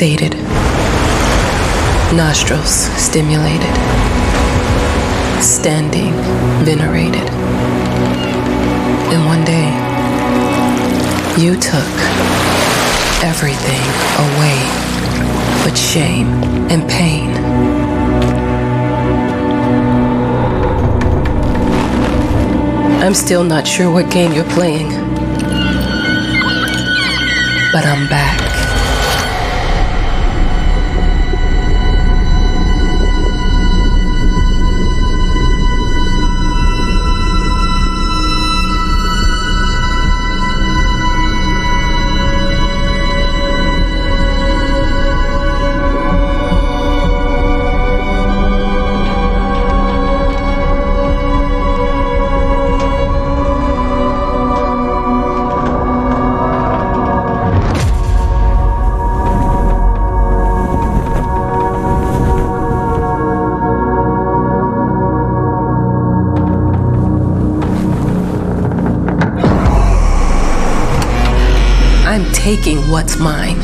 sated, nostrils stimulated, standing venerated. And one day, you took everything away but shame and pain. I'm still not sure what game you're playing, but I'm back. I'm taking what's mine.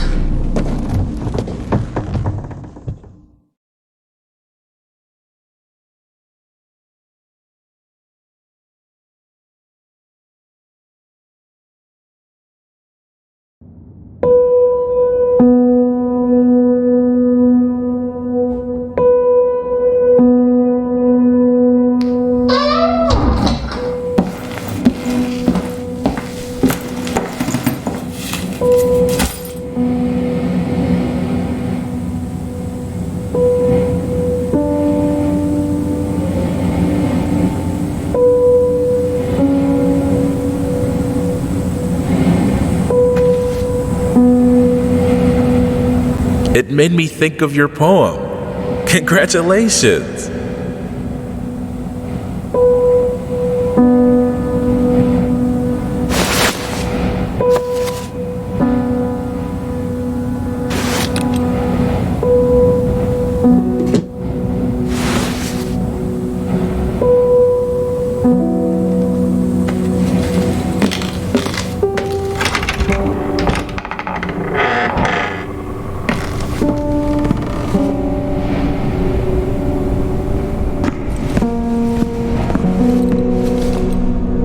It made me think of your poem. Congratulations!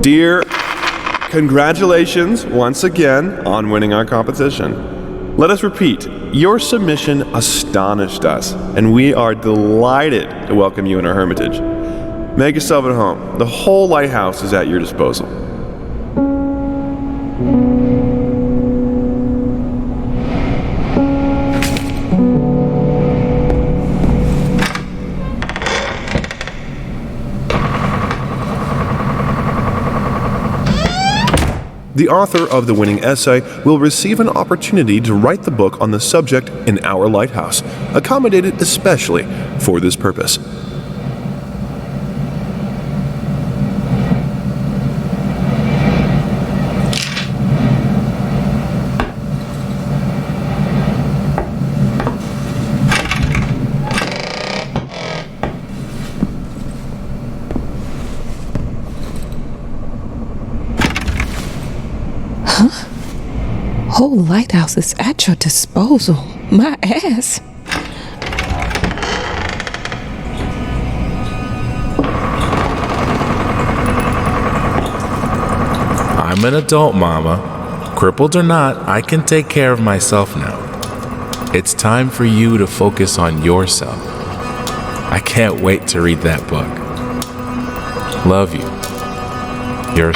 Dear, congratulations once again on winning our competition. Let us repeat, your submission astonished us, and we are delighted to welcome you in our hermitage. Make yourself at home. The whole lighthouse is at your disposal. The author of the winning essay will receive an opportunity to write the book on the subject in our lighthouse, accommodated especially for this purpose. Whole lighthouse is at your disposal. My ass. I'm an adult, Mama. Crippled or not, I can take care of myself now. It's time for you to focus on yourself. I can't wait to read that book. Love you. Your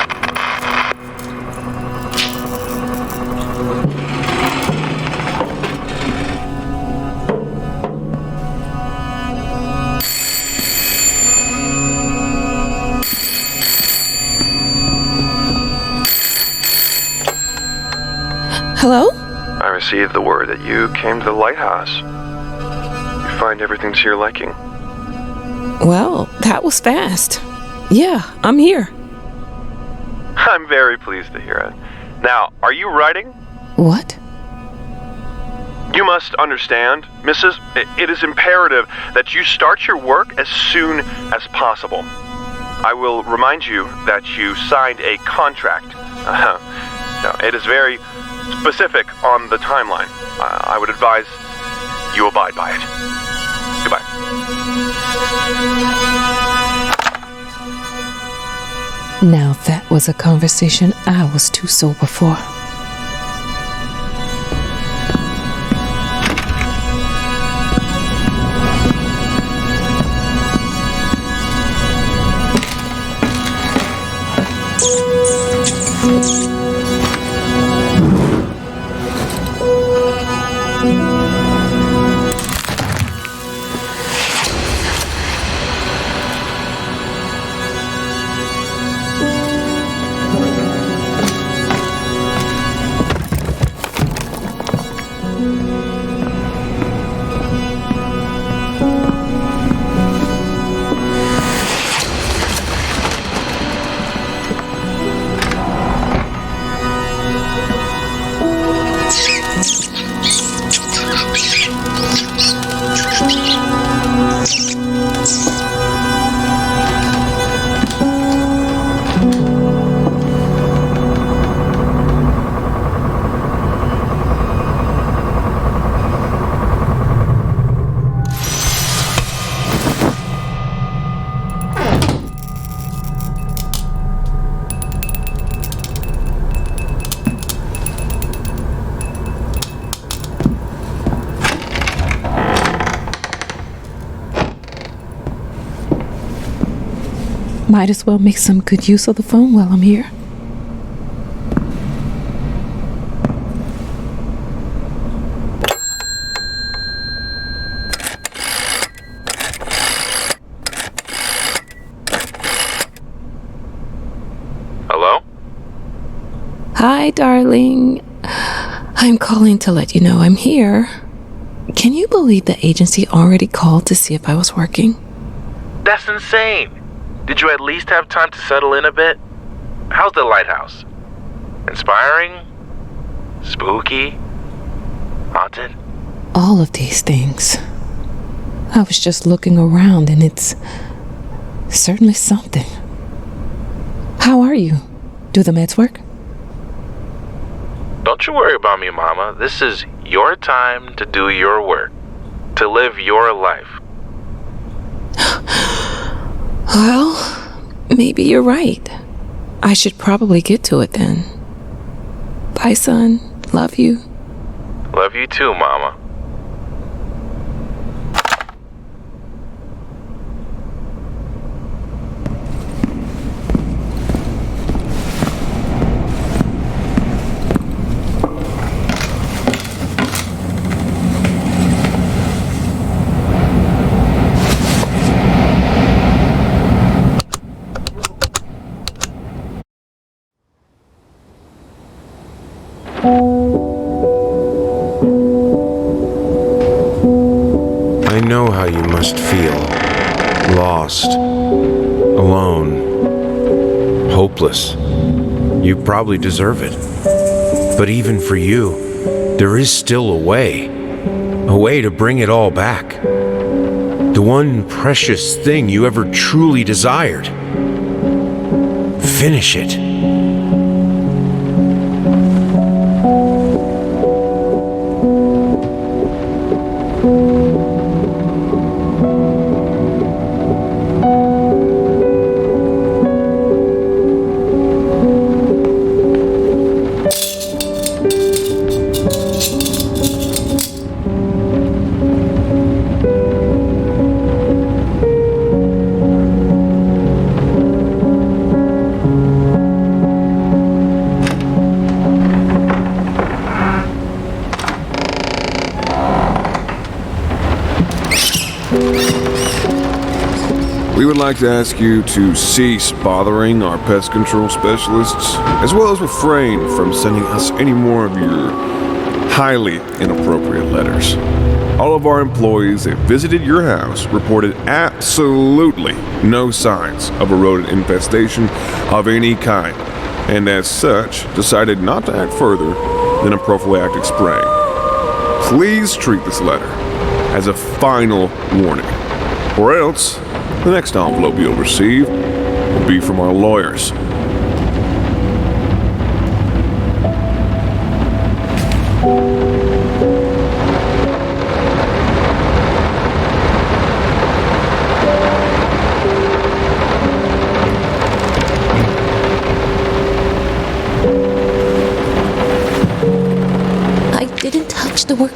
Hello? I received the word that you came to the lighthouse. You find everything to your liking. Well, that was fast. Yeah, I'm here. I'm very pleased to hear it. Now, are you writing? What? You must understand, Mrs., it is imperative that you start your work as soon as possible. I will remind you that you signed a contract. Now, it is very specific on the timeline. I would advise You abide by it. Goodbye. Now that was a conversation I was too sober for. Might as well make some good use of the phone while I'm here. Hello? Hi, darling. I'm calling to let you know I'm here. Can you believe the agency already called to see if I was working? That's insane. Did you at least have time to settle in a bit? How's the lighthouse? Inspiring? Spooky? Haunted? All of these things. I was just looking around and it's certainly something. How are you? Do the meds work? Don't you worry about me, Mama. This is your time to do your work, to live your life. Well, maybe you're right. I should probably get to it then. Bye, son. Love you. Love you too, Mama. I know how you must feel. Lost. Alone. Hopeless. You probably deserve it. But even for you, there is still a way. A way to bring it all back. The one precious thing you ever truly desired. Finish it. We would like to ask you to cease bothering our pest control specialists, as well as refrain from sending us any more of your highly inappropriate letters. All of our employees that visited your house reported absolutely no signs of a rodent infestation of any kind, and as such, decided not to act further than a prophylactic spraying. Please treat this letter as a final warning, or else the next envelope you'll receive will be from our lawyers.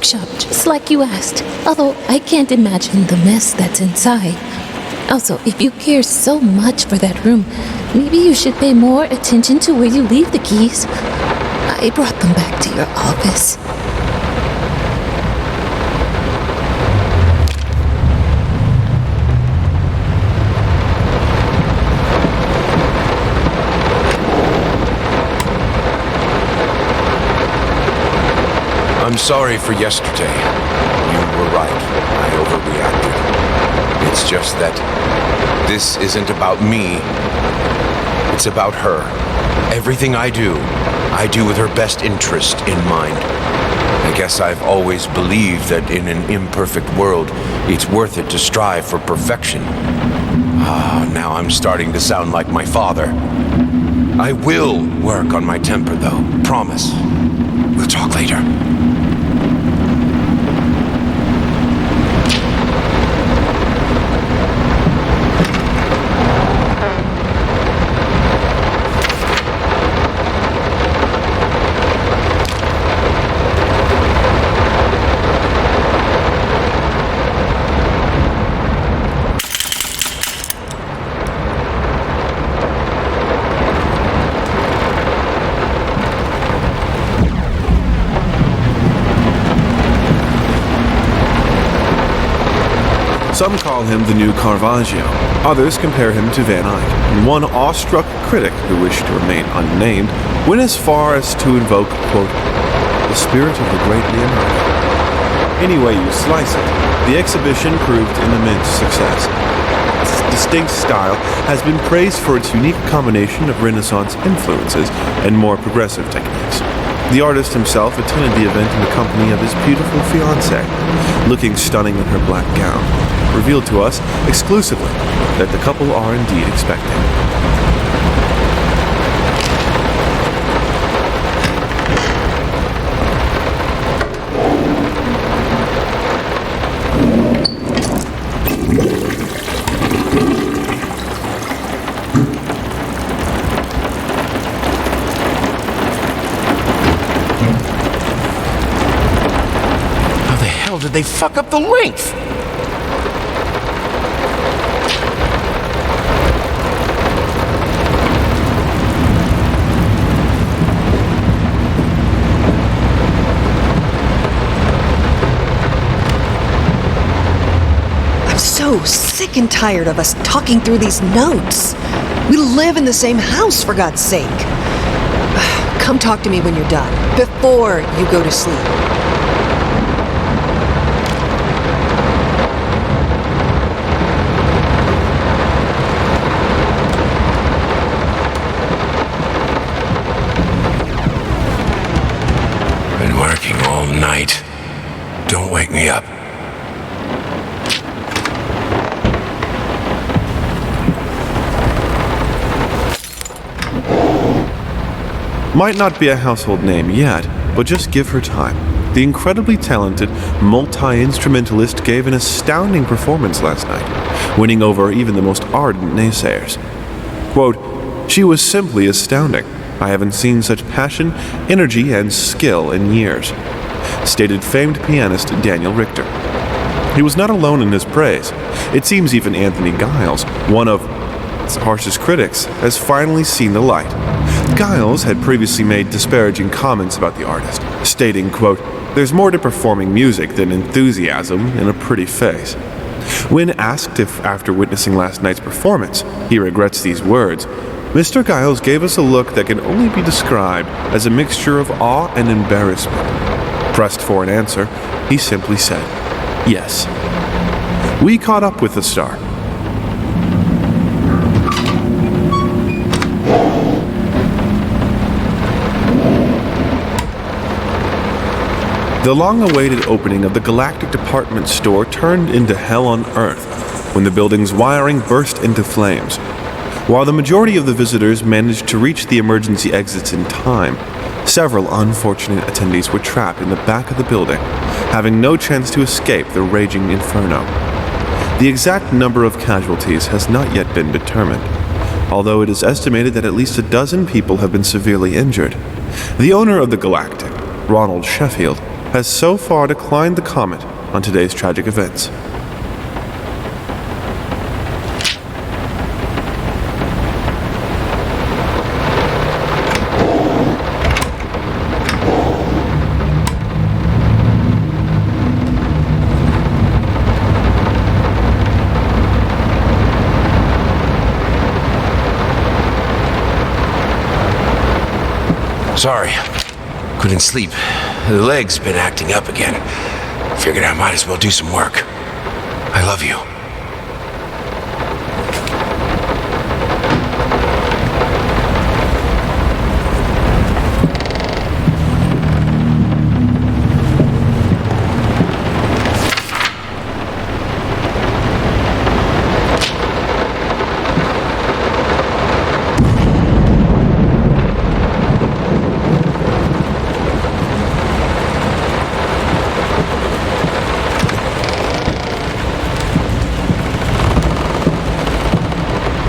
workshop, just like you asked. Although I can't imagine the mess that's inside. Also, if you care so much for that room, maybe you should pay more attention to where you leave the keys. I brought them back to your office. I'm sorry for yesterday. You were right. I overreacted. It's just that this isn't about me. It's about her. Everything I do with her best interest in mind. I guess I've always believed that in an imperfect world, it's worth it to strive for perfection. Now I'm starting to sound like my father. I will work on my temper, though. Promise. We'll talk later. Some call him the new Caravaggio. Others compare him to Van Eyck. And one awestruck critic who wished to remain unnamed went as far as to invoke, quote, the spirit of the great Leonardo. Any way you slice it, the exhibition proved an immense success. Its distinct style has been praised for its unique combination of Renaissance influences and more progressive techniques. The artist himself attended the event in the company of his beautiful fiancée, looking stunning in her black gown, revealed to us exclusively that the couple are indeed expecting. How the hell did they fuck up the length? So sick and tired of us talking through these notes. We live in the same house, for God's sake. Come talk to me when you're done, before you go to sleep. Been working all night. Don't wake me up. Might not be a household name yet, but just give her time. The incredibly talented multi-instrumentalist gave an astounding performance last night, winning over even the most ardent naysayers. Quote, she was simply astounding. I haven't seen such passion, energy, and skill in years, stated famed pianist Daniel Richter. He was not alone in his praise. It seems even Anthony Giles, one of its harshest critics, has finally seen the light. Giles had previously made disparaging comments about the artist, stating, quote, there's more to performing music than enthusiasm in a pretty face. When asked if, after witnessing last night's performance, he regrets these words, Mr. Giles gave us a look that can only be described as a mixture of awe and embarrassment. Pressed for an answer, he simply said, yes. We caught up with the star. The long-awaited opening of the Galactic Department Store turned into hell on Earth when the building's wiring burst into flames. While the majority of the visitors managed to reach the emergency exits in time, several unfortunate attendees were trapped in the back of the building, having no chance to escape the raging inferno. The exact number of casualties has not yet been determined, although it is estimated that at least a dozen people have been severely injured. The owner of the Galactic, Ronald Sheffield, has so far declined the comment on today's tragic events. Sorry, couldn't sleep. The leg's been acting up again. Figured I might as well do some work. I love you.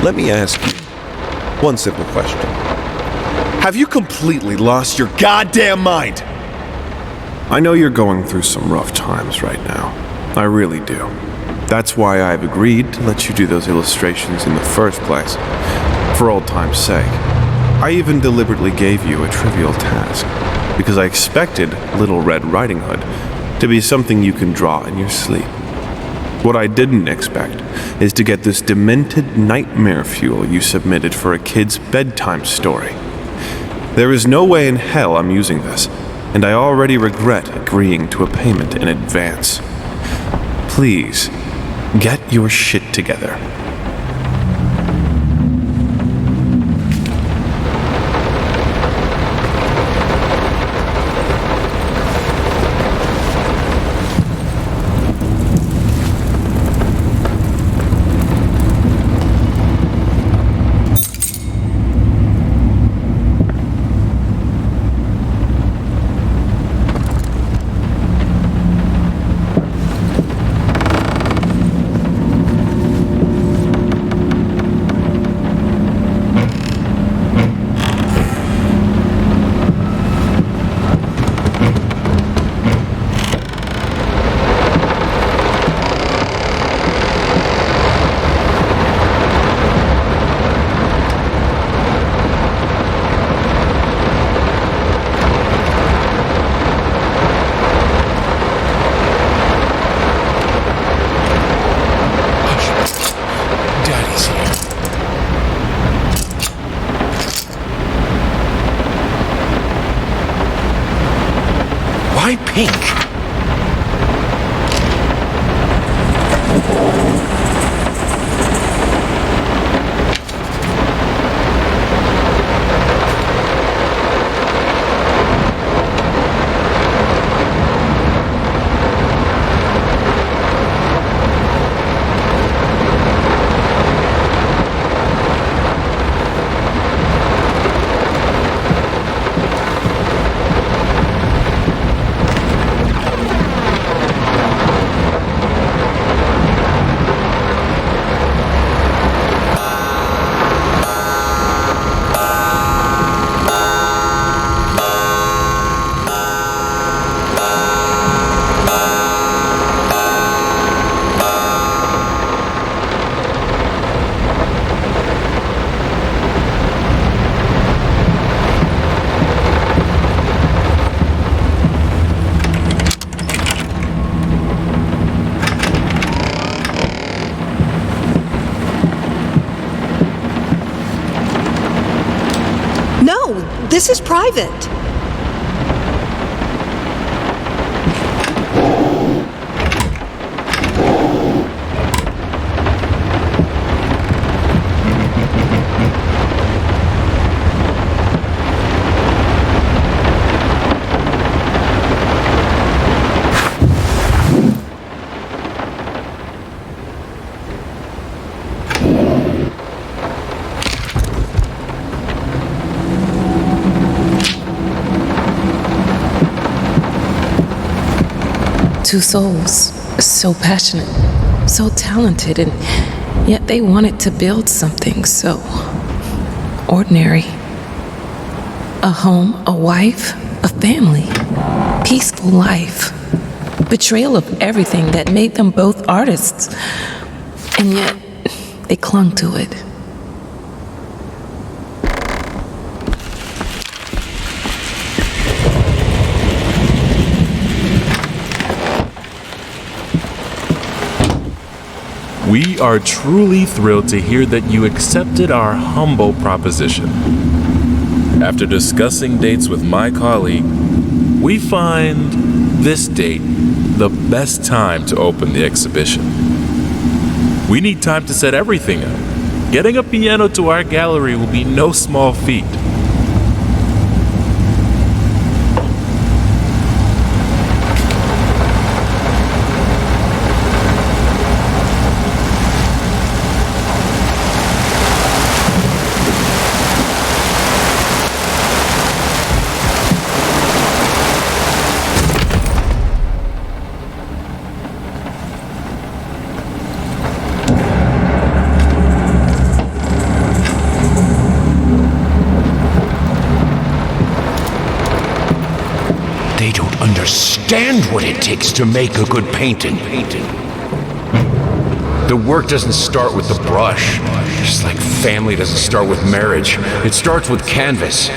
Let me ask you one simple question. Have you completely lost your goddamn mind? I know you're going through some rough times right now. I really do. That's why I've agreed to let you do those illustrations in the first place. For old time's sake. I even deliberately gave you a trivial task, because I expected Little Red Riding Hood to be something you can draw in your sleep. What I didn't expect is to get this demented nightmare fuel you submitted for a kid's bedtime story. There is no way in hell I'm using this, and I already regret agreeing to a payment in advance. Please, get your shit together. Why pink? This is private. Two souls, so passionate, so talented, and yet they wanted to build something so ordinary. A home, a wife, a family, peaceful life, betrayal of everything that made them both artists, and yet they clung to it. We are truly thrilled to hear that you accepted our humble proposition. After discussing dates with my colleague, we find this date the best time to open the exhibition. We need time to set everything up. Getting a piano to our gallery will be no small feat. They don't understand what it takes to make a good painting. The work doesn't start with the brush, just like family doesn't start with marriage. It starts with canvas.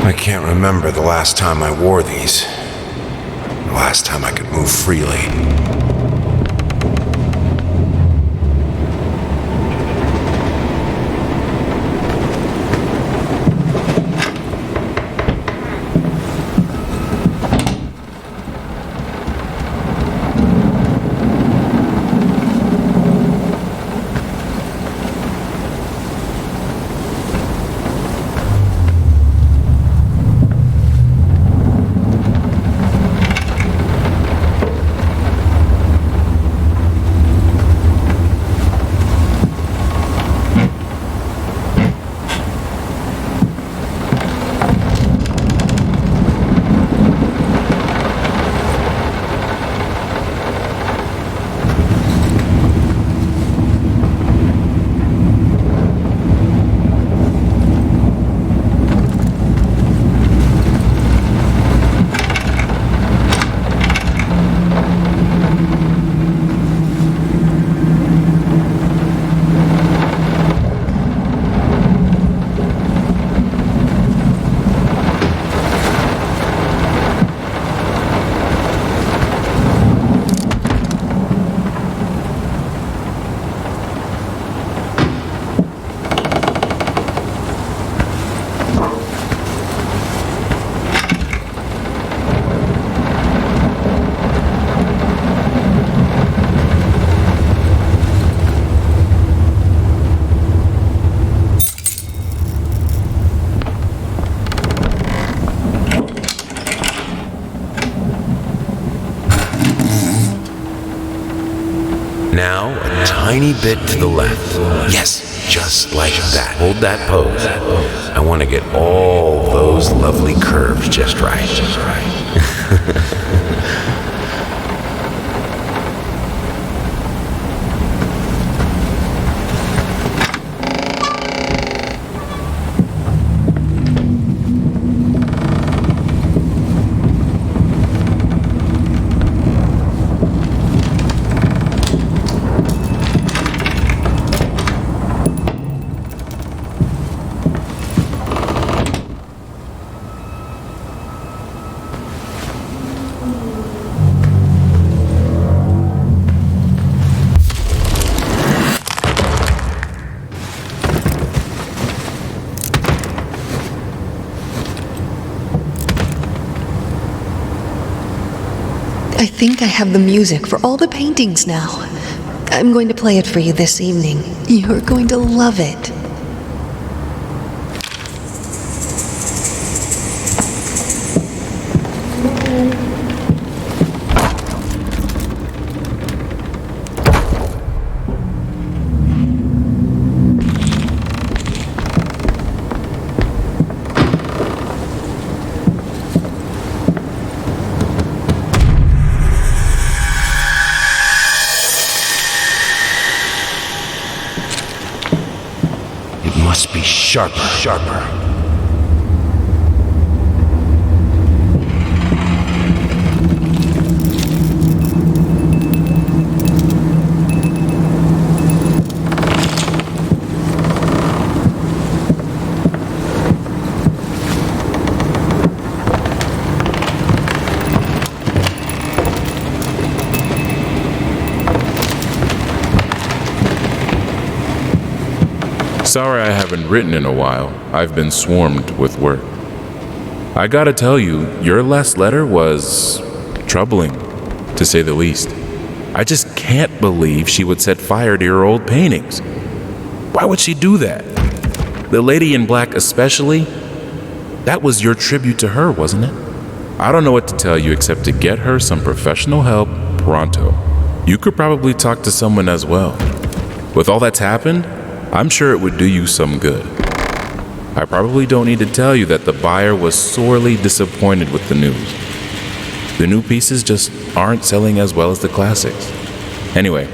I can't remember the last time I wore these. The last time I could move freely. Now, a tiny bit to the left. Yes, just like that. Hold that pose. I want to get all those lovely curves just right. I think I have the music for all the paintings now. I'm going to play it for you this evening. You're going to love it. sharper, sharper. Sorry I haven't written in a while. I've been swarmed with work. I gotta tell you, your last letter was troubling, to say the least. I just can't believe she would set fire to your old paintings. Why would she do that? The lady in black especially? That was your tribute to her, wasn't it? I don't know what to tell you except to get her some professional help pronto. You could probably talk to someone as well. With all that's happened, I'm sure it would do you some good. I probably don't need to tell you that the buyer was sorely disappointed with the news. The new pieces just aren't selling as well as the classics. Anyway,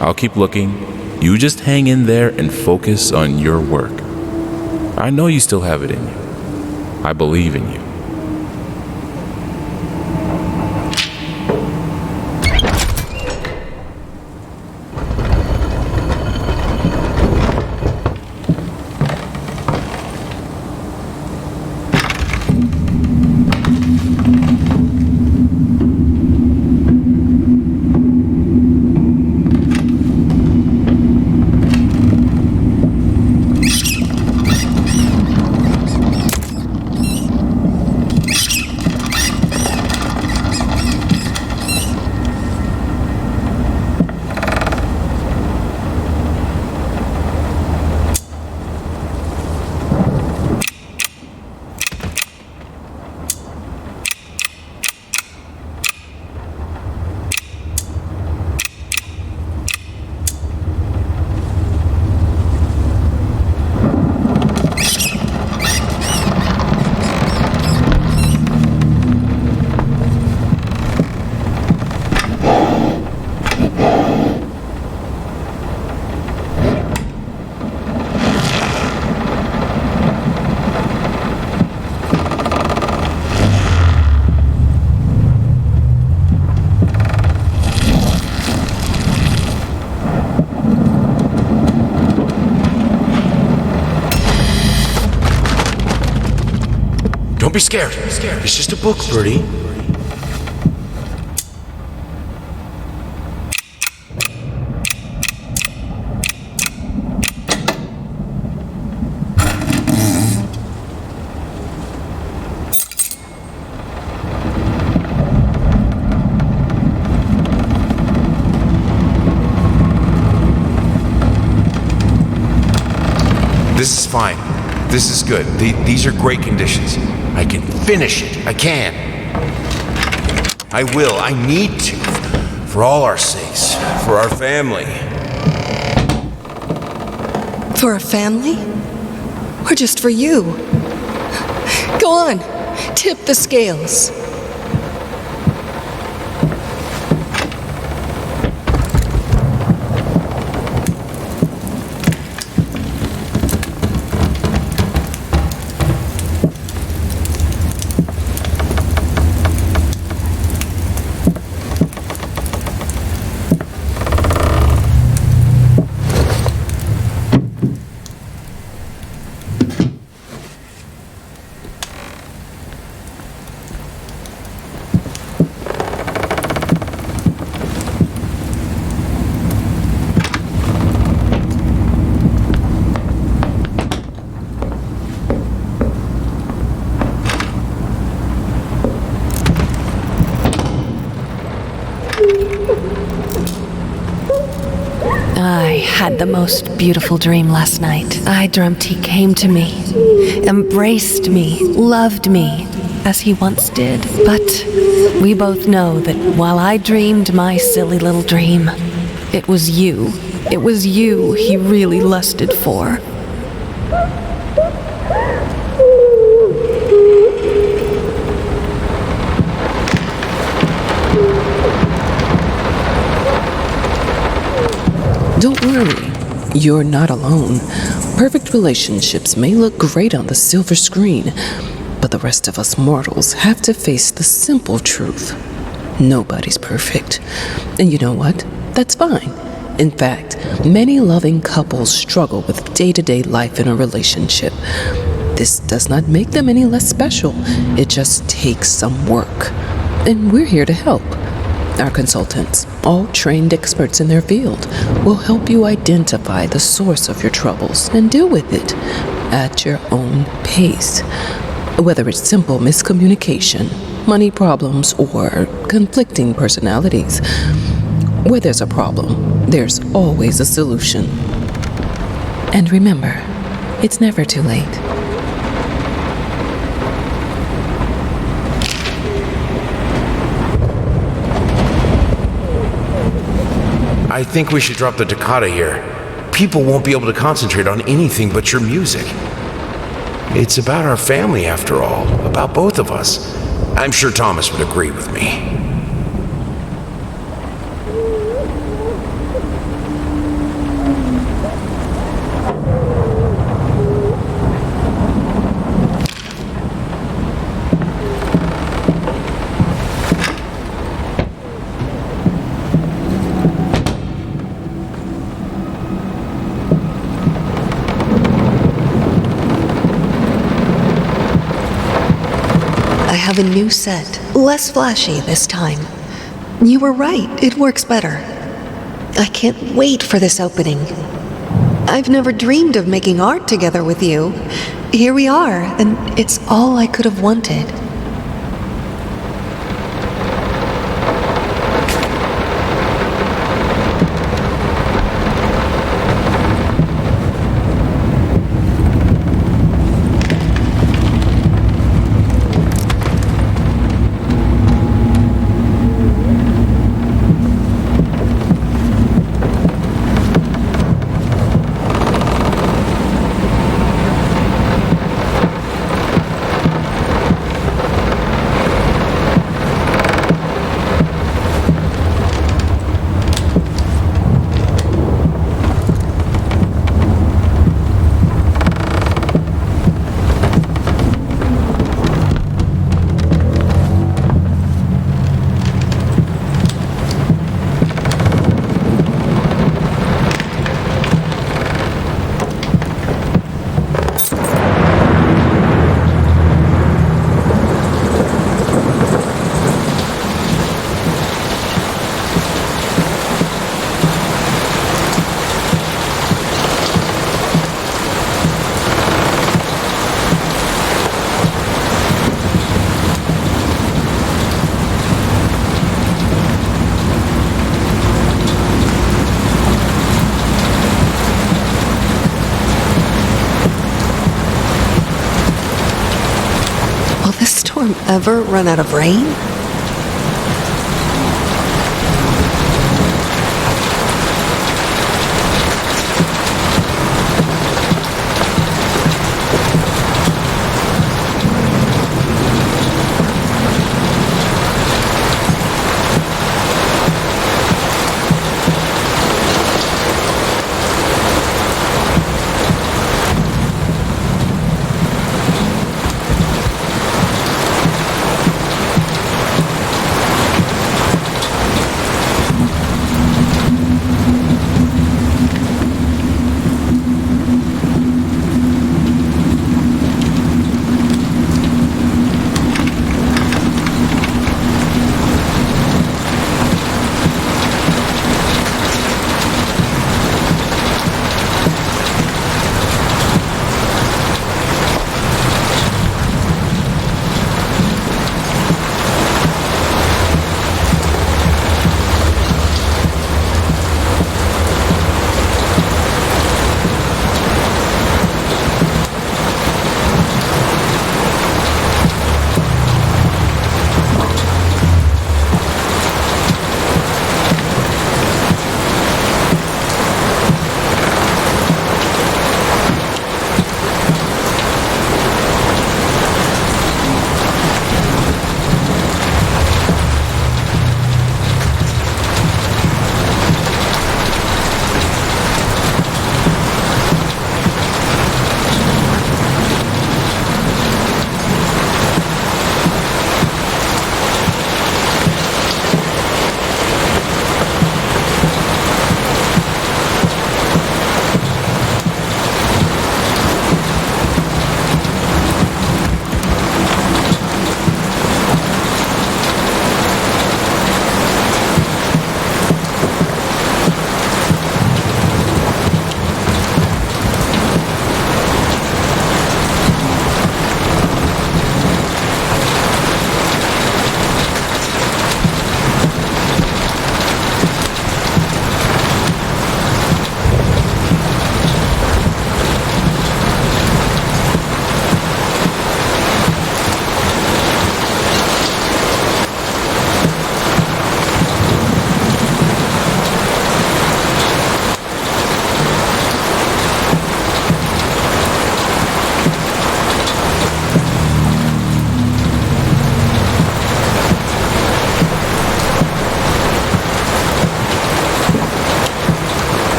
I'll keep looking. You just hang in there and focus on your work. I know you still have it in you. I believe in you. Don't be scared. It's just a book, Birdie. This is fine. This is good. These are great conditions. I can finish it. I can. I will. I need to. For all our sakes. For our family. For a family? Or just for you? Go on. Tip the scales. I had the most beautiful dream last night. I dreamt he came to me, embraced me, loved me, as he once did. But we both know that while I dreamed my silly little dream, it was you. It was you he really lusted for. Don't worry, you're not alone. Perfect relationships may look great on the silver screen, but the rest of us mortals have to face the simple truth. Nobody's perfect. And you know what? That's fine. In fact, many loving couples struggle with day-to-day life in a relationship. This does not make them any less special. It just takes some work. And we're here to help. Our consultants, all trained experts in their field, will help you identify the source of your troubles and deal with it at your own pace. Whether it's simple miscommunication, money problems, or conflicting personalities, where there's a problem, there's always a solution. And remember, it's never too late. I think we should drop the toccata here. People won't be able to concentrate on anything but your music. It's about our family, after all, about both of us. I'm sure Thomas would agree with me. I have a new set, less flashy this time. You were right, it works better. I can't wait for this opening. I've never dreamed of making art together with you. Here we are, and it's all I could have wanted. Ever run out of rain?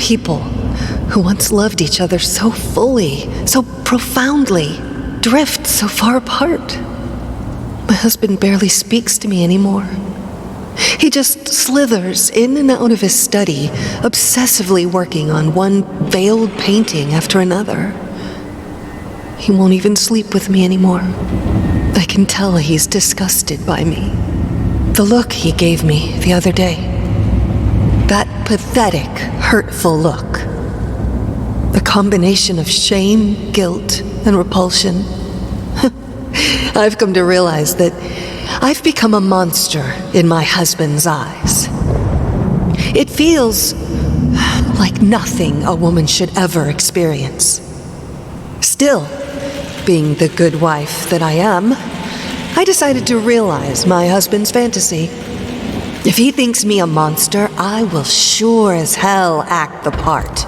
people who once loved each other so fully, so profoundly, drift so far apart. My husband barely speaks to me anymore. He just slithers in and out of his study, obsessively working on one veiled painting after another. He won't even sleep with me anymore. I can tell he's disgusted by me. The look he gave me the other day. That pathetic, hurtful look. The combination of shame, guilt, and repulsion. I've come to realize that I've become a monster in my husband's eyes. It feels like nothing a woman should ever experience. Still, being the good wife that I am, I decided to realize my husband's fantasy. If he thinks me a monster, I will sure as hell act the part.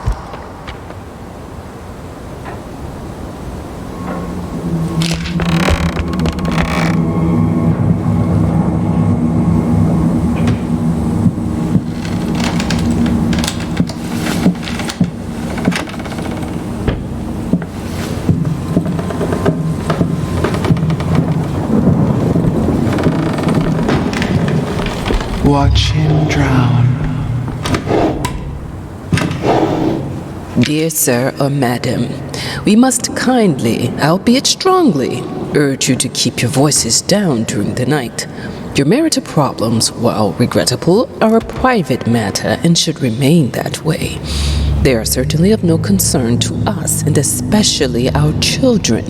Watch him drown. Dear sir or madam, we must kindly, albeit strongly, urge you to keep your voices down during the night. Your marital problems, while regrettable, are a private matter and should remain that way. They are certainly of no concern to us, and especially our children.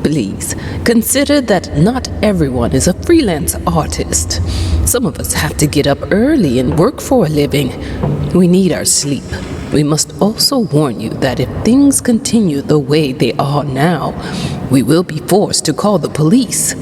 Please, consider that not everyone is a freelance artist. Some of us have to get up early and work for a living. We need our sleep. We must also warn you that if things continue the way they are now, we will be forced to call the police.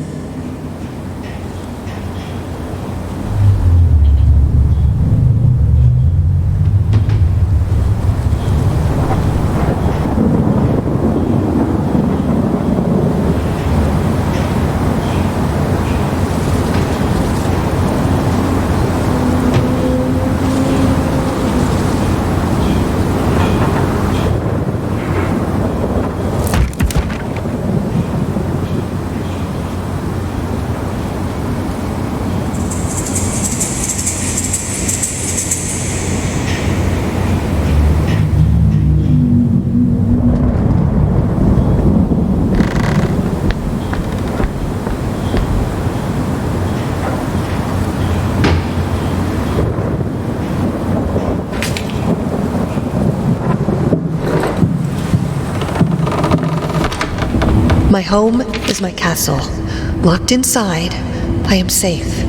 My home is my castle. Locked inside, I am safe.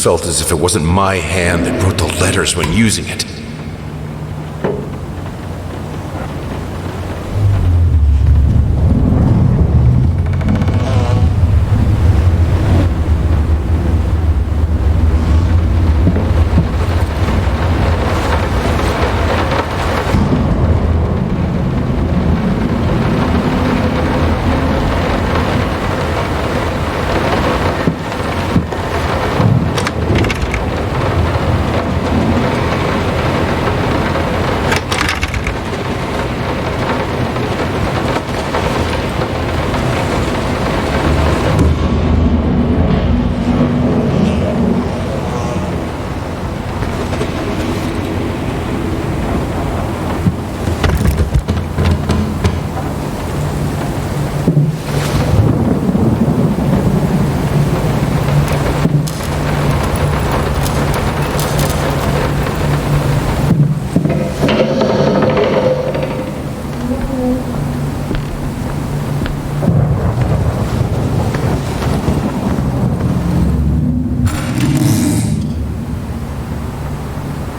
felt as if it wasn't my hand that wrote the letters when using it.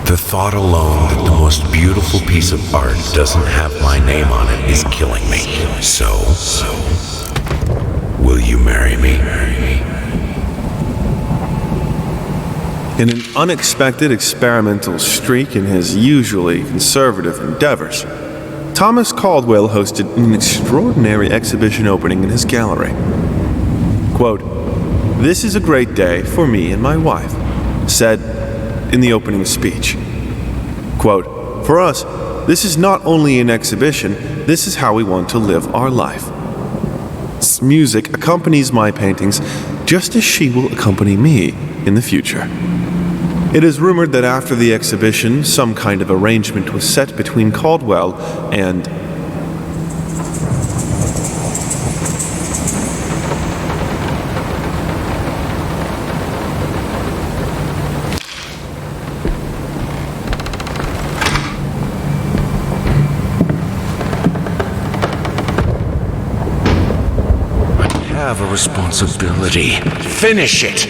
The thought alone that the most beautiful piece of art doesn't have my name on it is killing me. So, will you marry me? In an unexpected experimental streak in his usually conservative endeavors, Thomas Caldwell hosted an extraordinary exhibition opening in his gallery. Quote, "This is a great day for me and my wife," said in the opening speech. Quote, "For us, this is not only an exhibition, this is how we want to live our life. Music accompanies my paintings just as she will accompany me in the future." It is rumored that after the exhibition, some kind of arrangement was set between Caldwell and I have a responsibility. Finish it!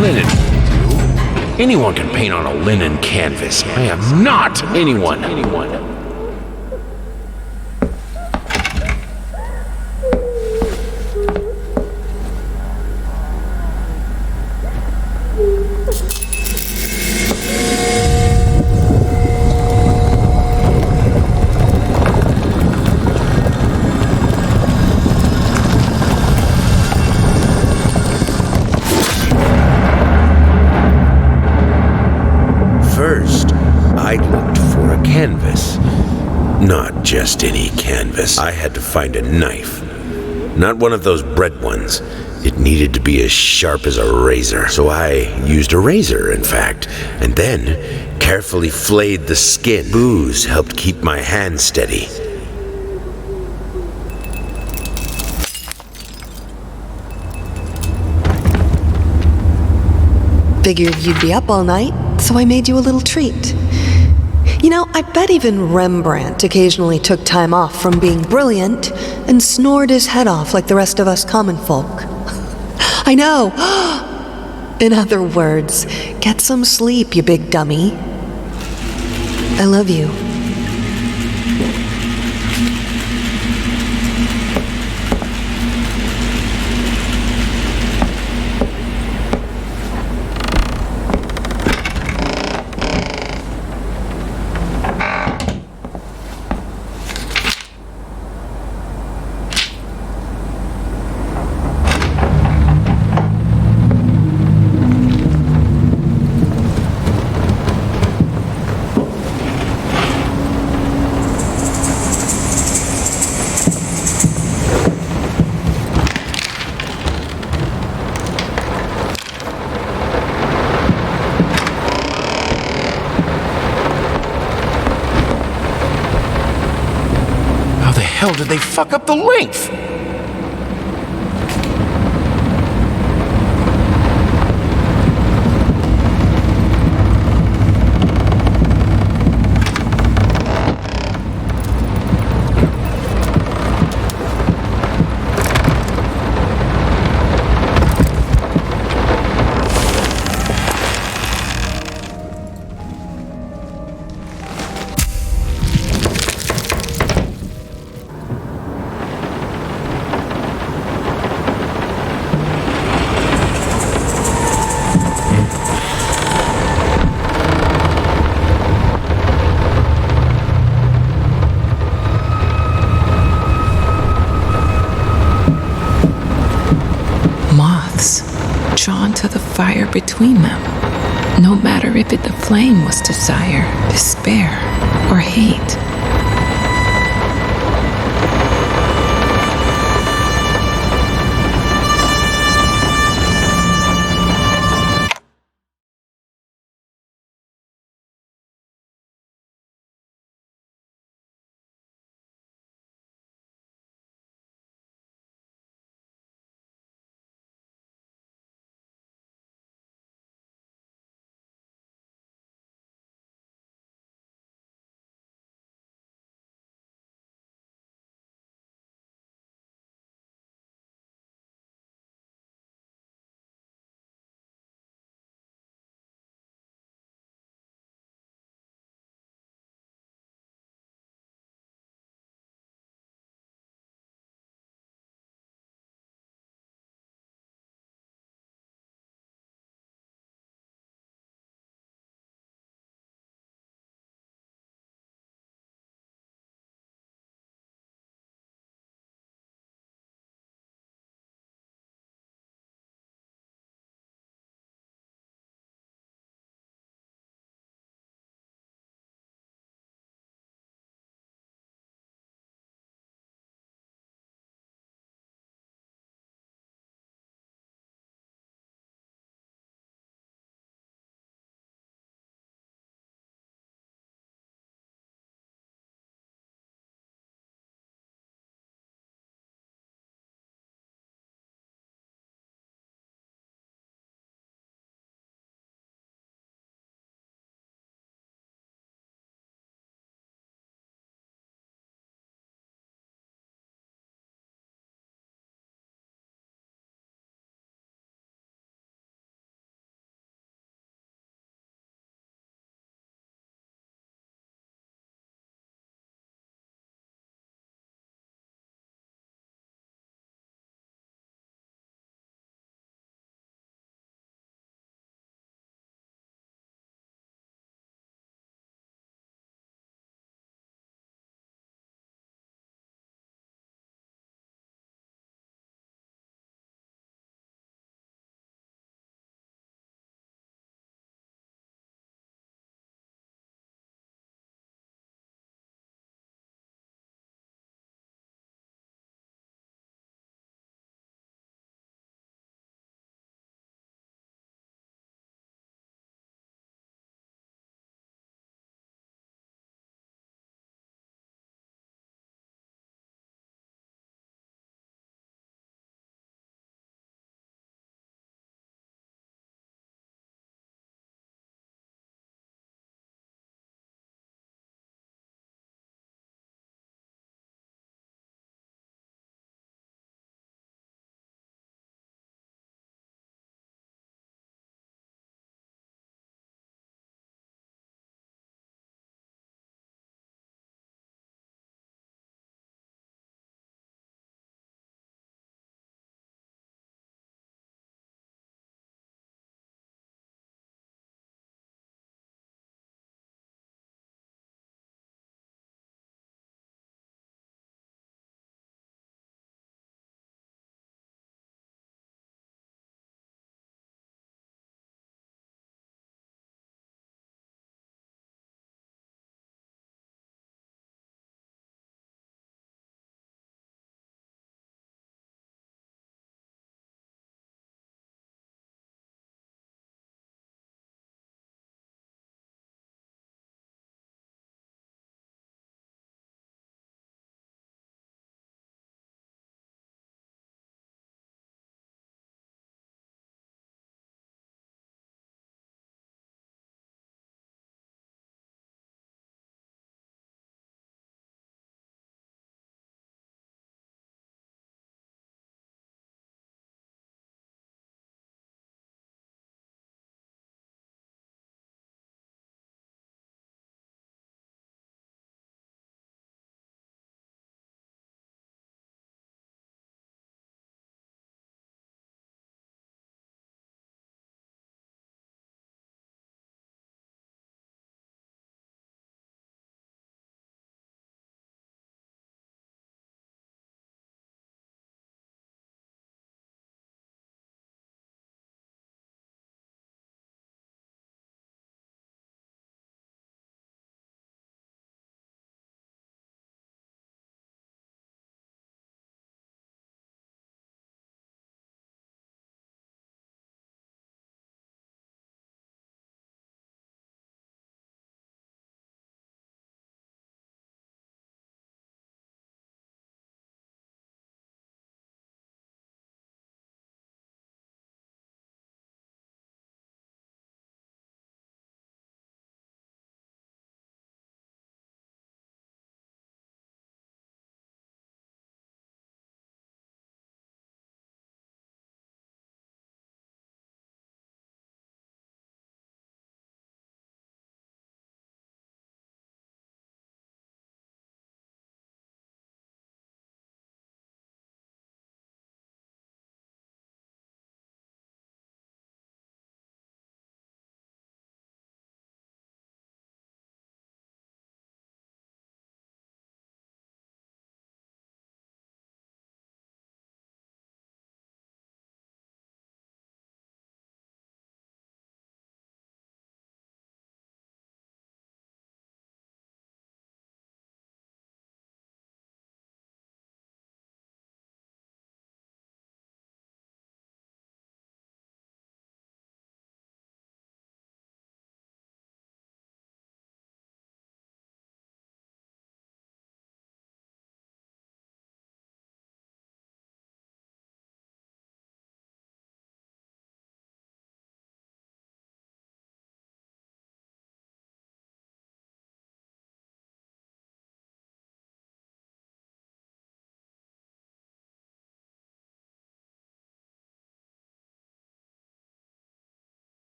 Linen. Anyone can paint on a linen canvas. I am not anyone. First, I looked for a canvas. Not just any canvas. I had to find a knife. Not one of those bread ones. It needed to be as sharp as a razor. So I used a razor, in fact, and then carefully flayed the skin. Booze helped keep my hand steady. Figured you'd be up all night, so I made you a little treat. You know, I bet even Rembrandt occasionally took time off from being brilliant and snored his head off like the rest of us common folk. I know! In other words, get some sleep, you big dummy. I love you. hell did they fuck up the length? Moths drawn to the fire between them, no matter if the flame was desire, despair, or hate.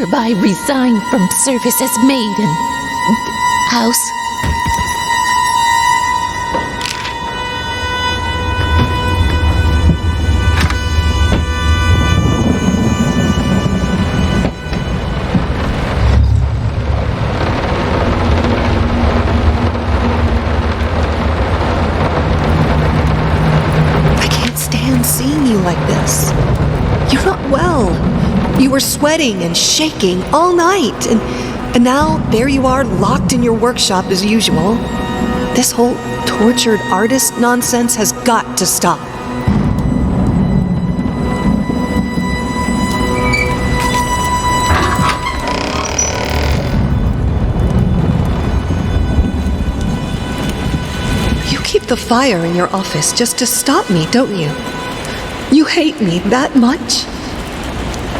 hereby resign from service as maid and house. I can't stand seeing you like this. You're not well. You were sweating and shaking all night, and now there you are, locked in your workshop as usual. This whole tortured artist nonsense has got to stop. You keep the fire in your office just to stop me, don't you? You hate me that much?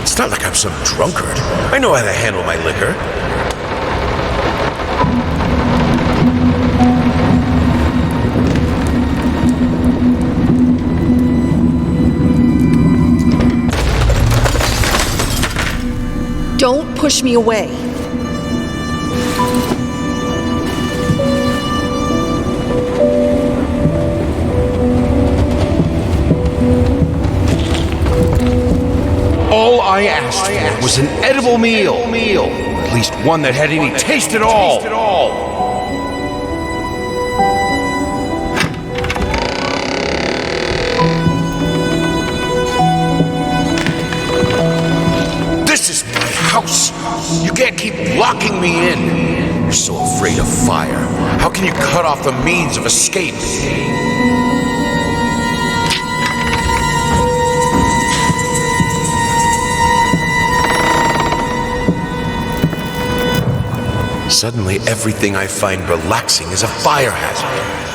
It's not like I'm some drunkard. I know how to handle my liquor. Don't push me away. All I asked for was an edible meal. At least one that had any taste at all. This is my house. You can't keep locking me in. You're so afraid of fire. How can you cut off the means of escape? Suddenly, everything I find relaxing is a fire hazard.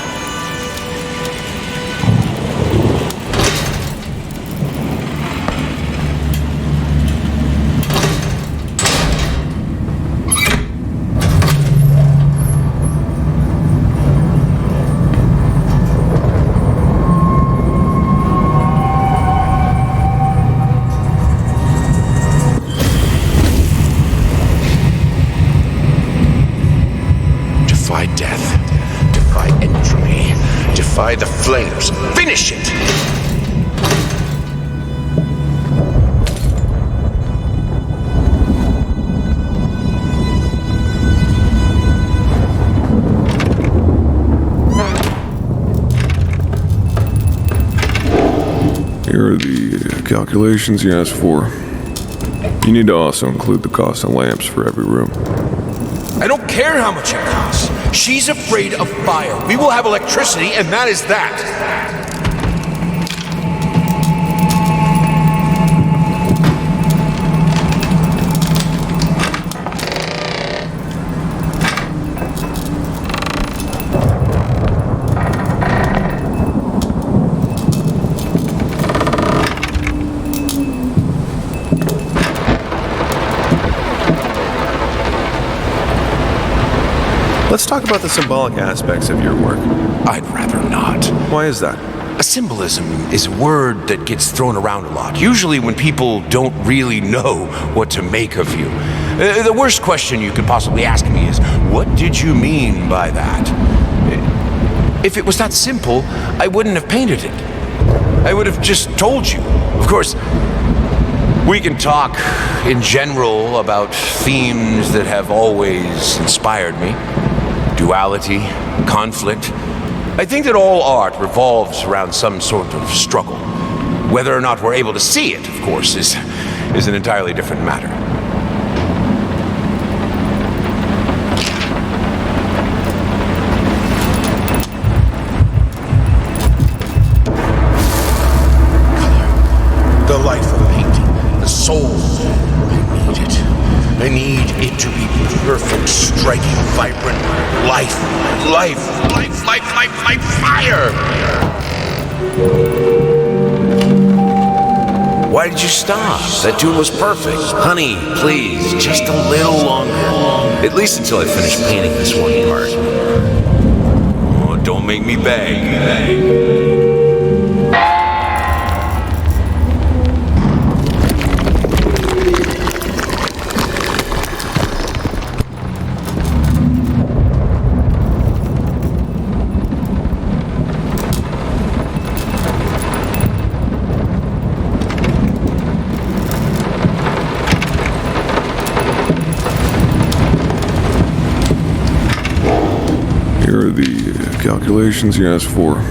Defy death. Defy entropy. Defy the flames. Finish it! Here are the calculations you asked for. You need to also include the cost of lamps for every room. I don't care how much it costs. She's afraid of fire. We will have electricity, and that is that. Let's talk about the symbolic aspects of your work. I'd rather not. Why is that? A symbolism is a word that gets thrown around a lot, usually when people don't really know what to make of you. The worst question you could possibly ask me is, what did you mean by that? If it was that simple, I wouldn't have painted it. I would have just told you. Of course, we can talk in general about themes that have always inspired me. Duality, conflict. I think that all art revolves around some sort of struggle. Whether or not we're able to see it, of course, is an entirely different matter. Color. The life of painting. The soul. I need it. I need it to be perfect, striking, vibrant. Life, fire! Why did you stop? That tune was perfect. Honey, please, just a little longer. At least until I finish painting this one part. Oh, don't make me beg. see. Calculations he asked for.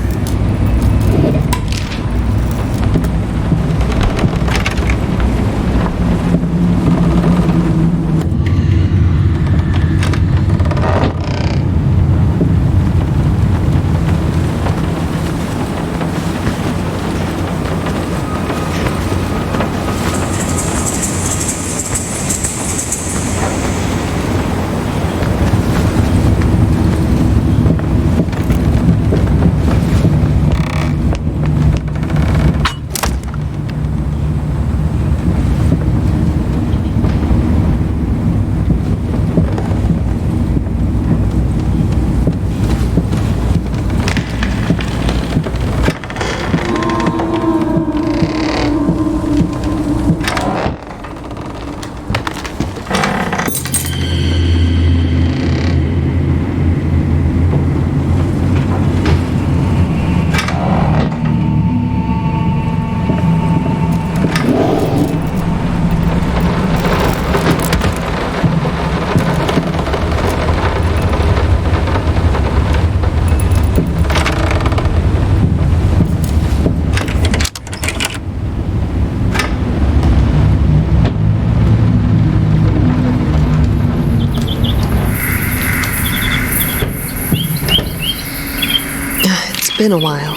It's been a while.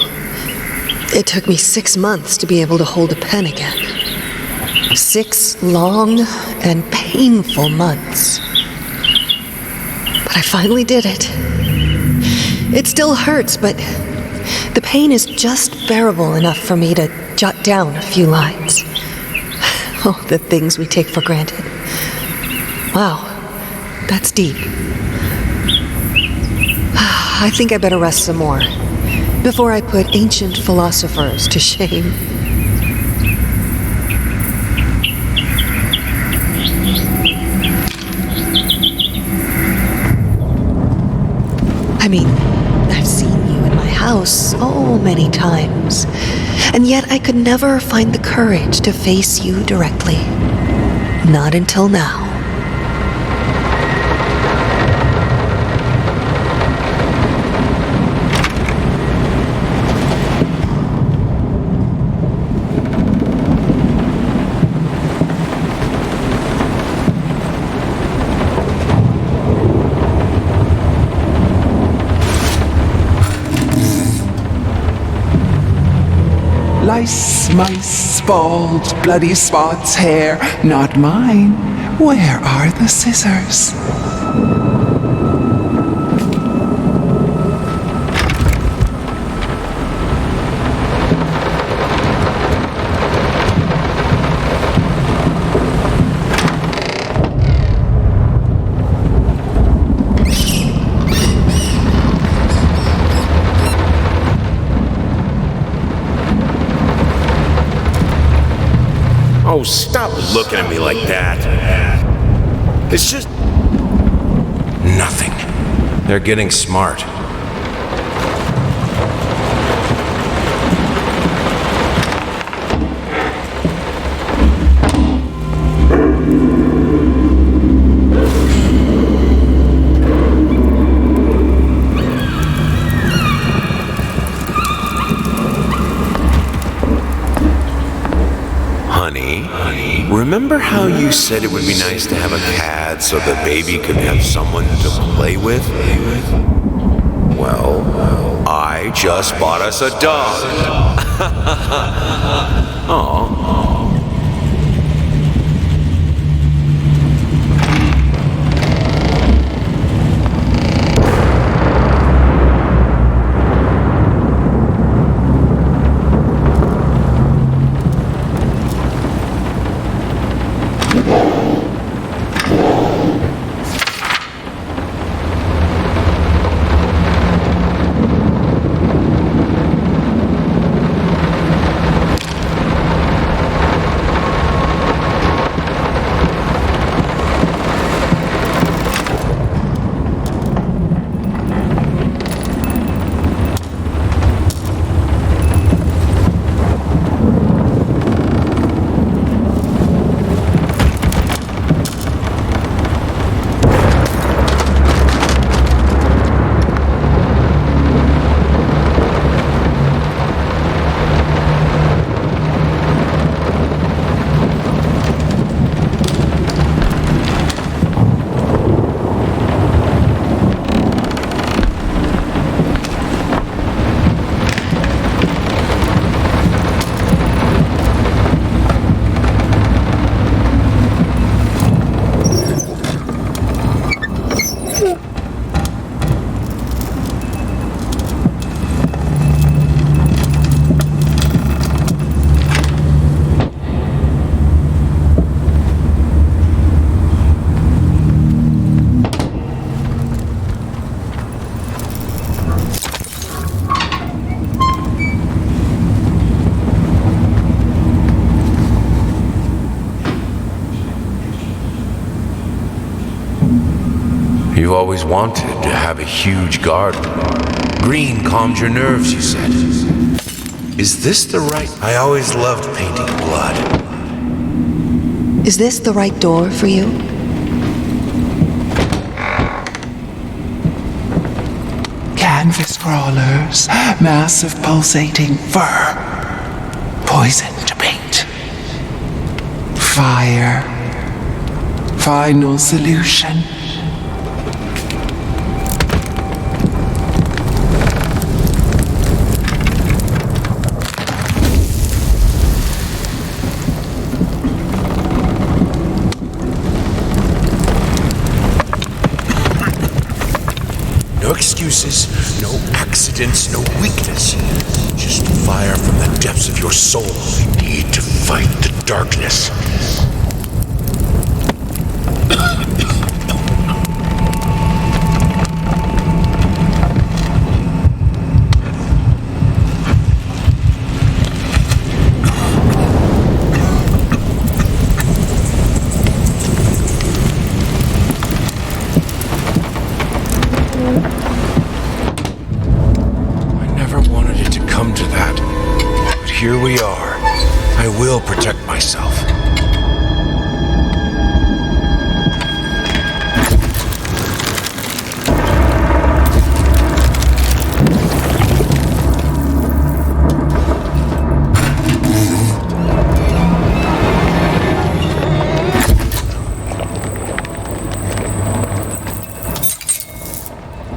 It took me 6 months to be able to hold a pen again. 6 long and painful months. But I finally did it. It still hurts, but the pain is just bearable enough for me to jot down a few lines. Oh, the things we take for granted. Wow, that's deep. I think I better rest some more before I put ancient philosophers to shame. I mean, I've seen you in my house so many times, and yet I could never find the courage to face you directly. Not until now. Lice, mice, bald, bloody spots, hair, not mine. Where are the scissors? Oh, stop looking at me like that. It's just nothing. They're getting smart. Remember how you said it would be nice to have a cat so the baby could have someone to play with? Well, I just bought us a dog. Aw. You always wanted to have a huge garden. Green calmed your nerves, you said. Is this the right... I always loved painting blood. Is this the right door for you? Canvas crawlers, massive pulsating fur, poison to paint. Fire, final solution. No excuses, no accidents, no weakness. Just fire from the depths of your soul. You need to fight the darkness. Here we are. I will protect myself.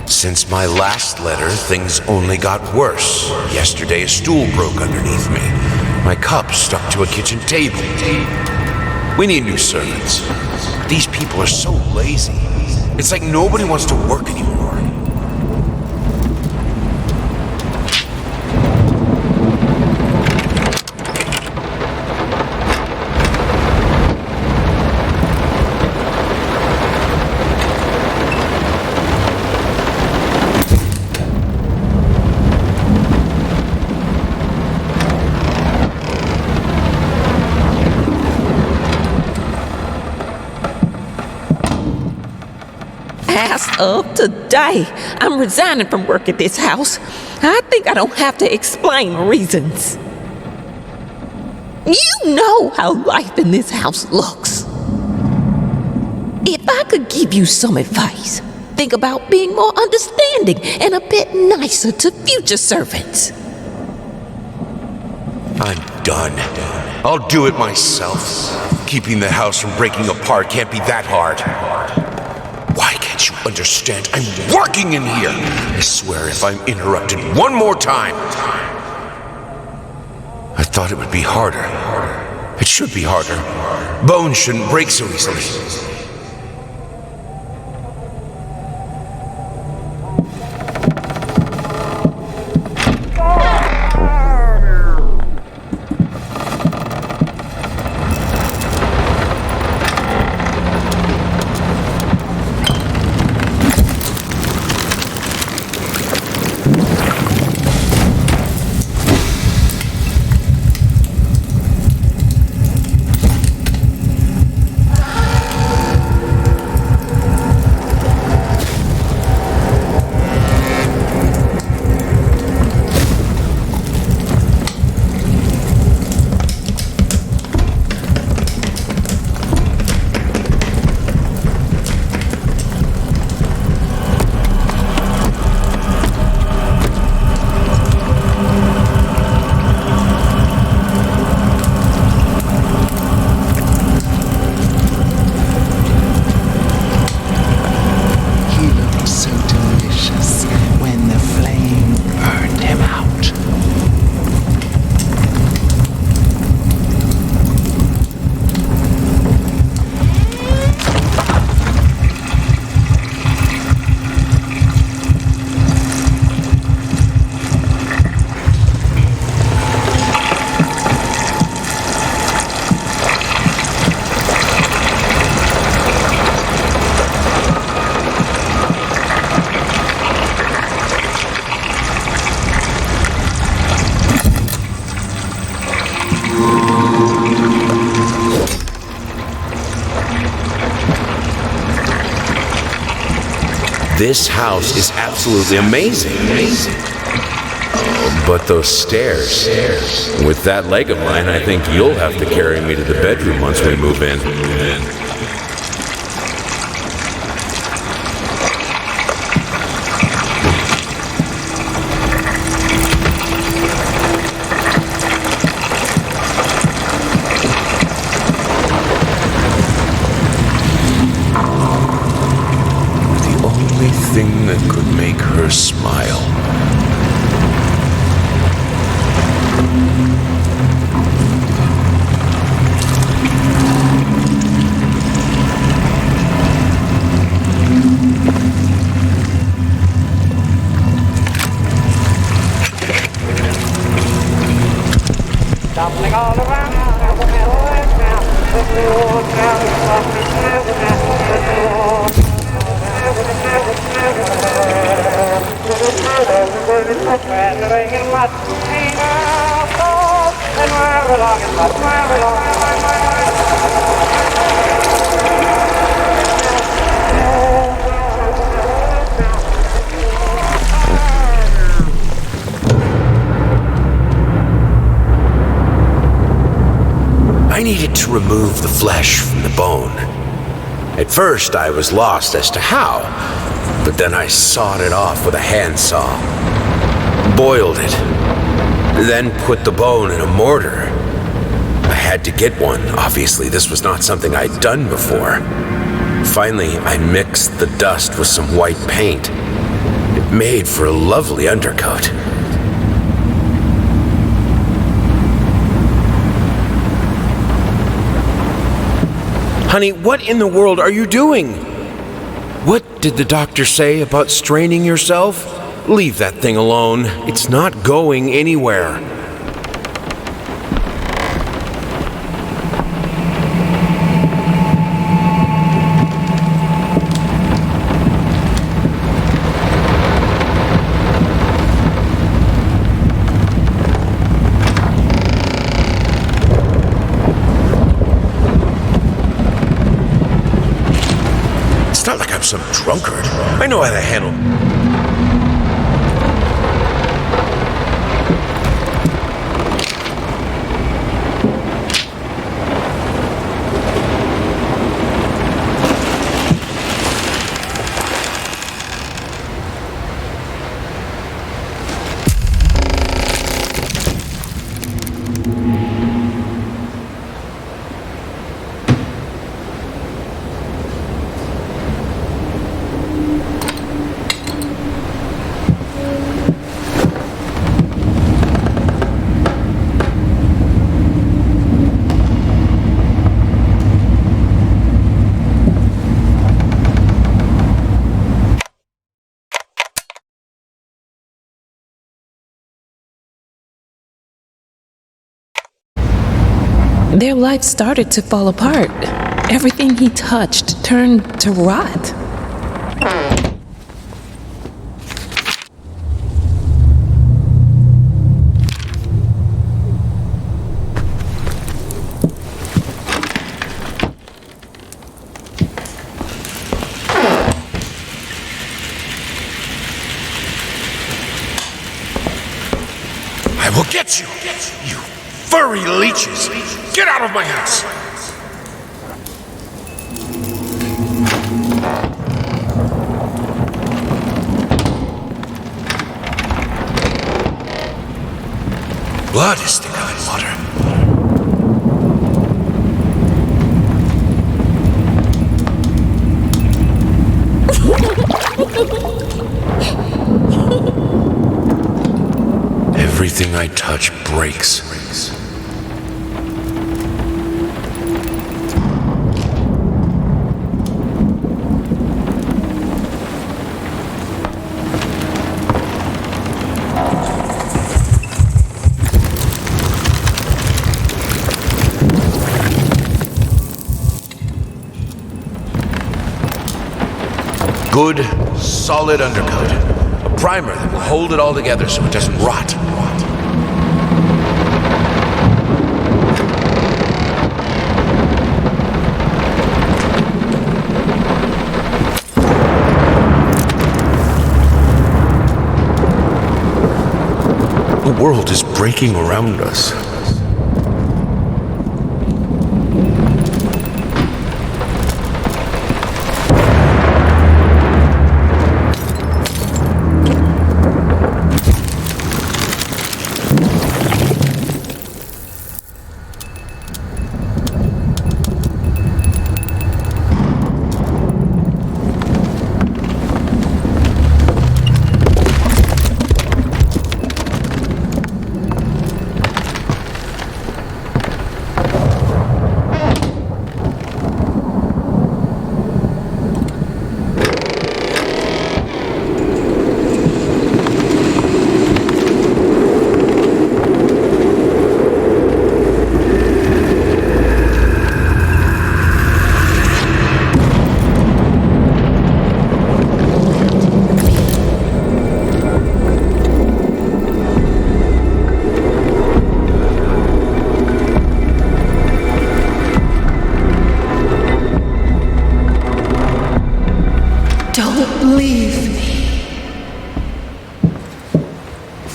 Since my last letter, things only got worse. Yesterday, a stool broke underneath me. My cup stuck to a kitchen table. We need new servants. These people are so lazy. It's like nobody wants to work anymore. As of today, I'm resigning from work at this house. I think I don't have to explain reasons. You know how life in this house looks. If I could give you some advice, think about being more understanding and a bit nicer to future servants. I'm done. I'll do it myself. Keeping the house from breaking apart can't be that hard. Why can't you understand? I'm working in here! I swear if I'm interrupted one more time... I thought it would be harder. It should be harder. Bones shouldn't break so easily. This house is absolutely amazing. But those stairs. With that leg of mine, I think you'll have to carry me to the bedroom once we move in. Thing that could make her smile. I needed to remove the flesh from the bone. At first, I was lost as to how, but then I sawed it off with a handsaw, boiled it, then put the bone in a mortar. I had to get one. Obviously, this was not something I'd done before. Finally, I mixed the dust with some white paint. It made for a lovely undercoat. Honey, what in the world are you doing? What did the doctor say about straining yourself? Leave that thing alone. It's not going anywhere. It's not like I'm some drunkard. I know how to handle. Their life started to fall apart. Everything he touched turned to rot. I will get you, you furry leeches! Get out of my house! Blood is thicker than water. Everything I touch breaks. Good, solid undercoat. A primer that will hold it all together so it doesn't rot. The world is breaking around us.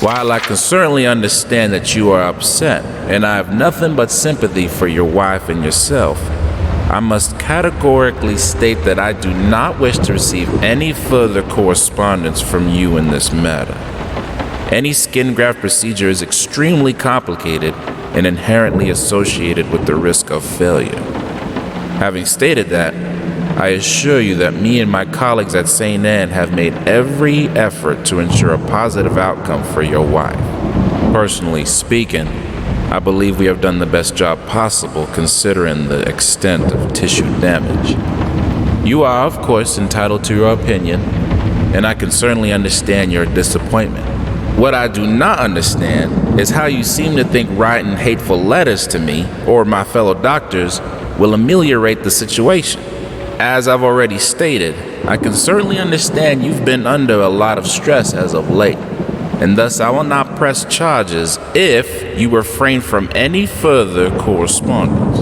While I can certainly understand that you are upset, and I have nothing but sympathy for your wife and yourself, I must categorically state that I do not wish to receive any further correspondence from you in this matter. Any skin graft procedure is extremely complicated and inherently associated with the risk of failure. Having stated that, I assure you that me and my colleagues at St. Anne have made every effort to ensure a positive outcome for your wife. Personally speaking, I believe we have done the best job possible considering the extent of tissue damage. You are, of course, entitled to your opinion, and I can certainly understand your disappointment. What I do not understand is how you seem to think writing hateful letters to me or my fellow doctors will ameliorate the situation. As I've already stated, I can certainly understand you've been under a lot of stress as of late, and thus I will not press charges if you refrain from any further correspondence.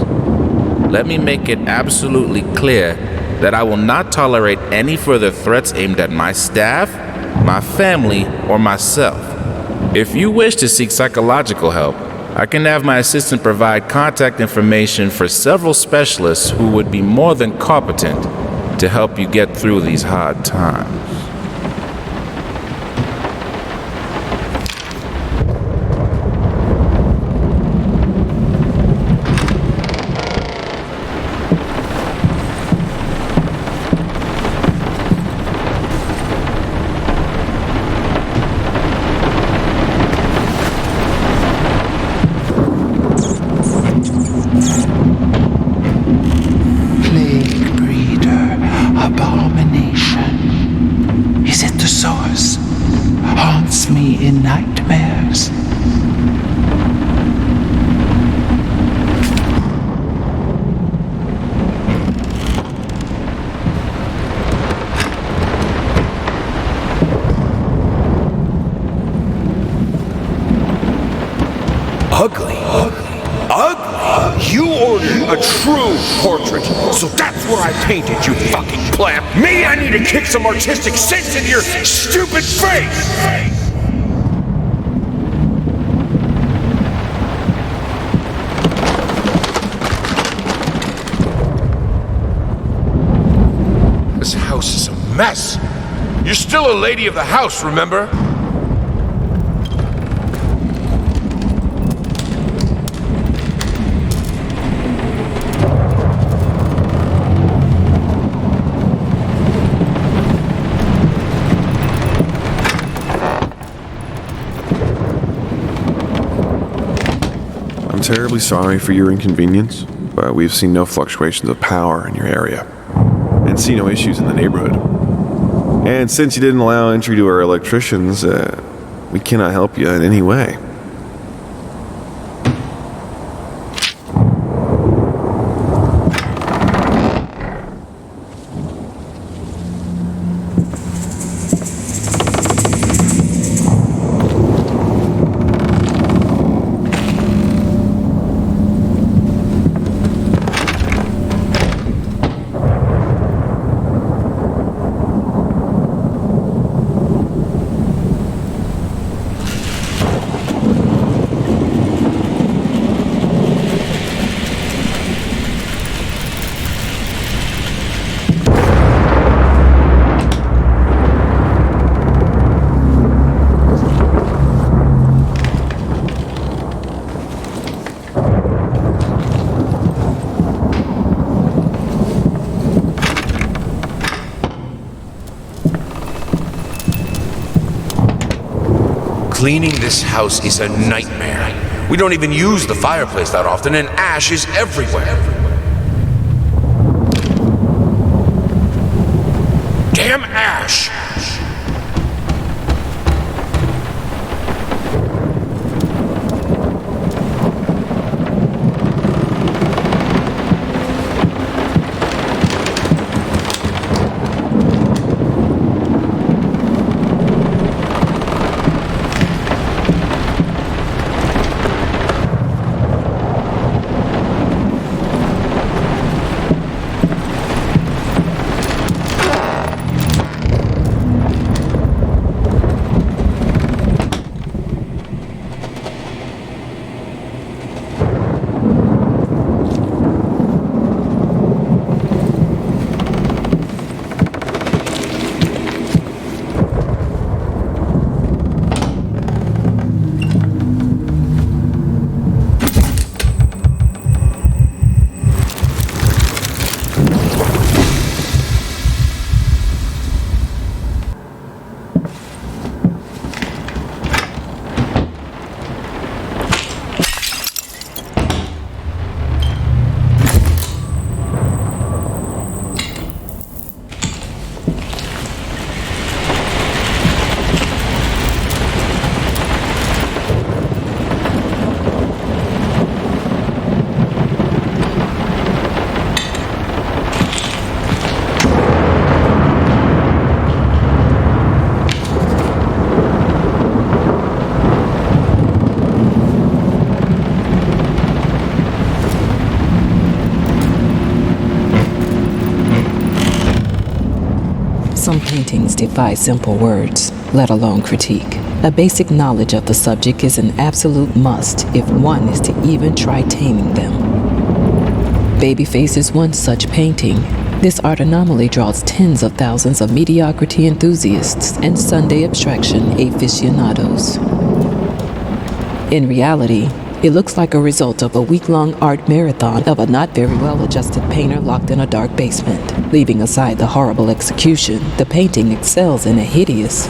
Let me make it absolutely clear that I will not tolerate any further threats aimed at my staff, my family, or myself. If you wish to seek psychological help, I can have my assistant provide contact information for several specialists who would be more than competent to help you get through these hard times. In nightmares. Ugly. You ordered a true portrait, so that's what I painted, you fucking pleb. Me, I need to kick some artistic sense into your stupid face! This house is a mess. You're still a lady of the house, remember? I'm terribly sorry for your inconvenience, but we've seen no fluctuations of power in your area, and see no issues in the neighborhood. And since you didn't allow entry to our electricians, we cannot help you in any way. Cleaning this house is a nightmare. We don't even use the fireplace that often, and ash is everywhere. Damn ash! Some paintings defy simple words, let alone critique. A basic knowledge of the subject is an absolute must if one is to even try taming them. Babyface is one such painting. This art anomaly draws tens of thousands of mediocrity enthusiasts and Sunday abstraction aficionados. In reality, it looks like a result of a week-long art marathon of a not very well-adjusted painter locked in a dark basement. Leaving aside the horrible execution, the painting excels in a hideous,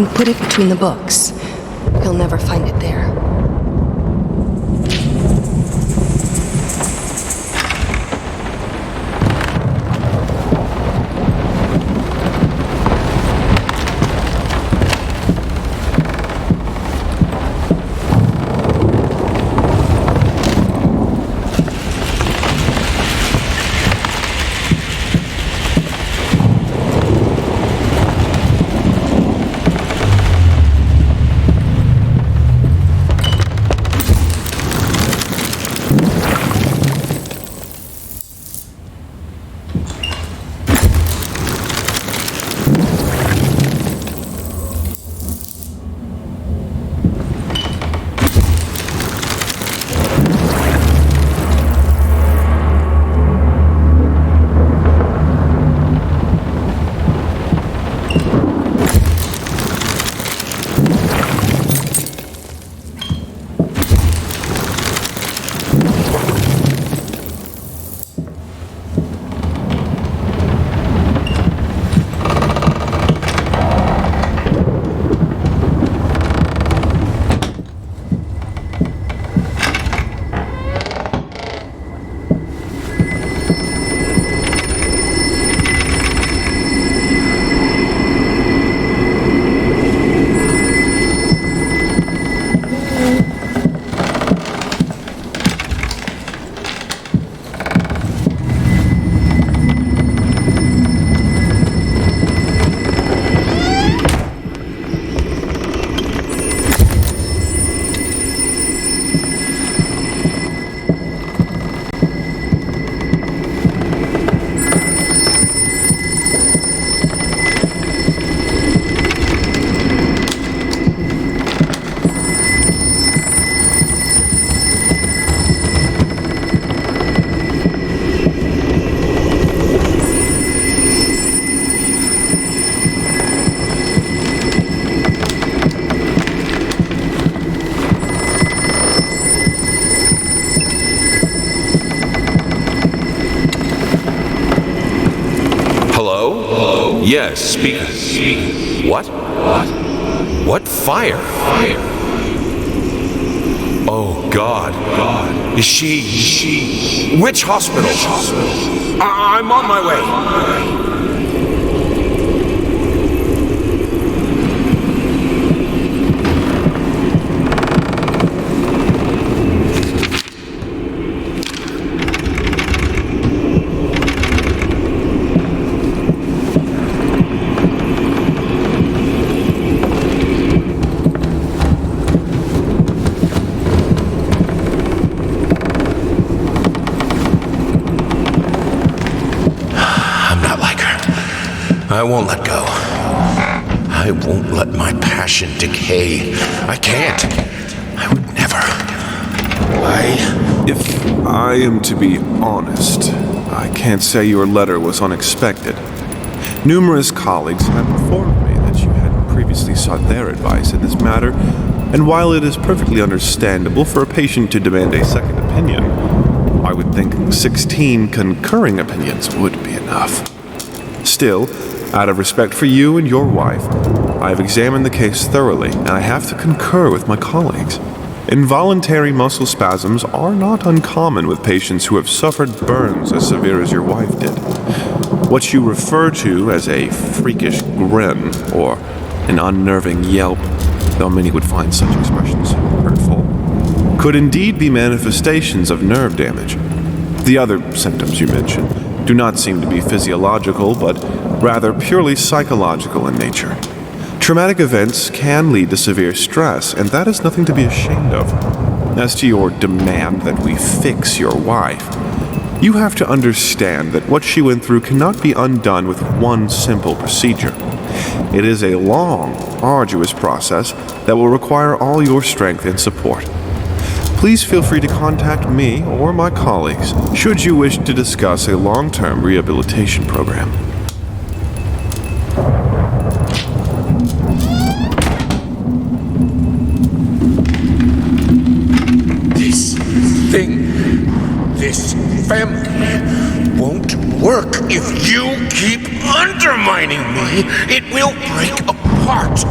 and put it between the books. He'll never find it there. Yes, speaking. What? What fire? Oh, God. Is she... Which hospital? I'm on my way. I won't let go. I won't let my passion decay. I can't. I would never. If I am to be honest, I can't say your letter was unexpected. Numerous colleagues have informed me that you had previously sought their advice in this matter, and while it is perfectly understandable for a patient to demand a second opinion, I would think 16 concurring opinions would be enough. Still, out of respect for you and your wife, I have examined the case thoroughly, and I have to concur with my colleagues. Involuntary muscle spasms are not uncommon with patients who have suffered burns as severe as your wife did. What you refer to as a freakish grin or an unnerving yelp, though many would find such expressions hurtful, could indeed be manifestations of nerve damage. The other symptoms you mentioned do not seem to be physiological, but rather purely psychological in nature. Traumatic events can lead to severe stress, and that is nothing to be ashamed of. As to your demand that we fix your wife, you have to understand that what she went through cannot be undone with one simple procedure. It is a long, arduous process that will require all your strength and support. Please feel free to contact me or my colleagues should you wish to discuss a long-term rehabilitation program. This family won't work if you keep undermining me. It will break apart.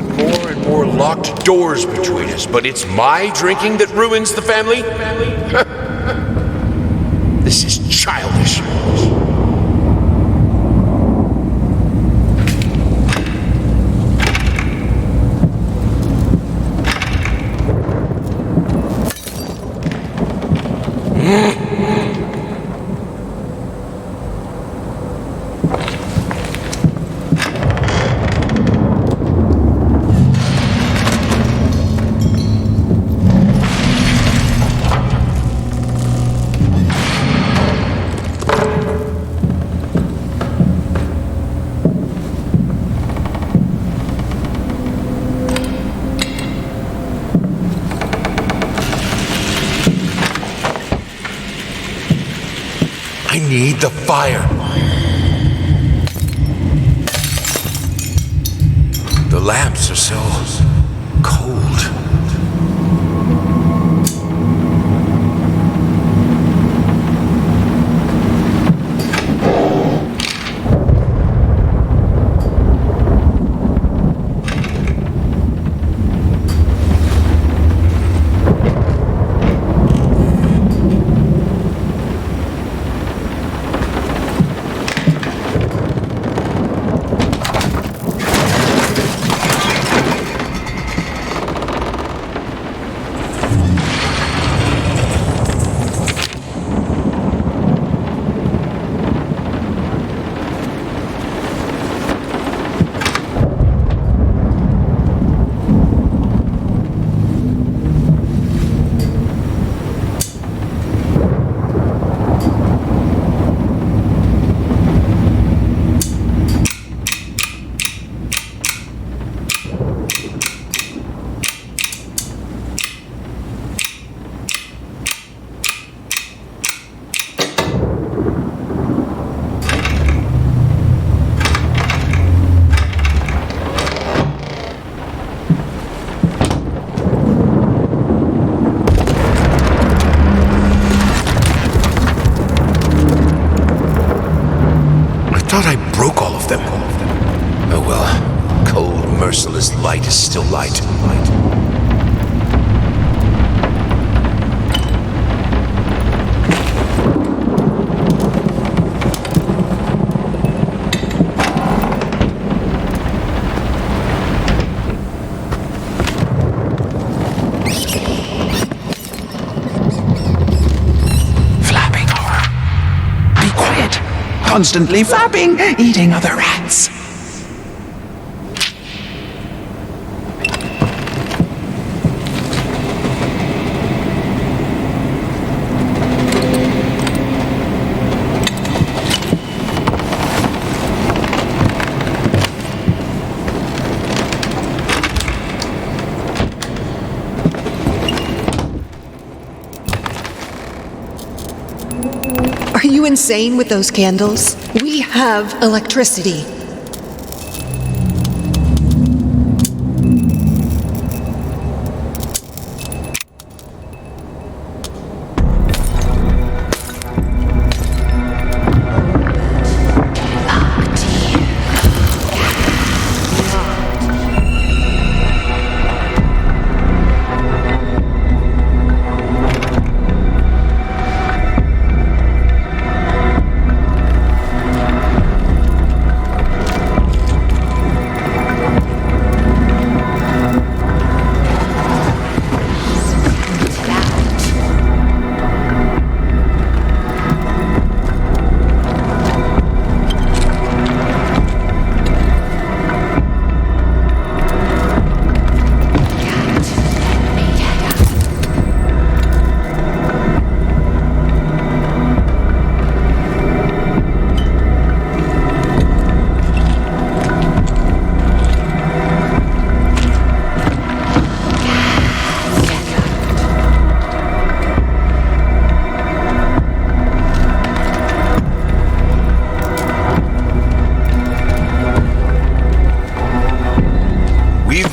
put more and more locked doors between us, but it's my drinking that ruins the family? This is childish. I need the fire. The lamps are so cold. I broke all of them. Oh well, cold, merciless light is still light. Flapping horror. Be quiet. Constantly flapping, eating other rats. Are you insane with those candles? We have electricity.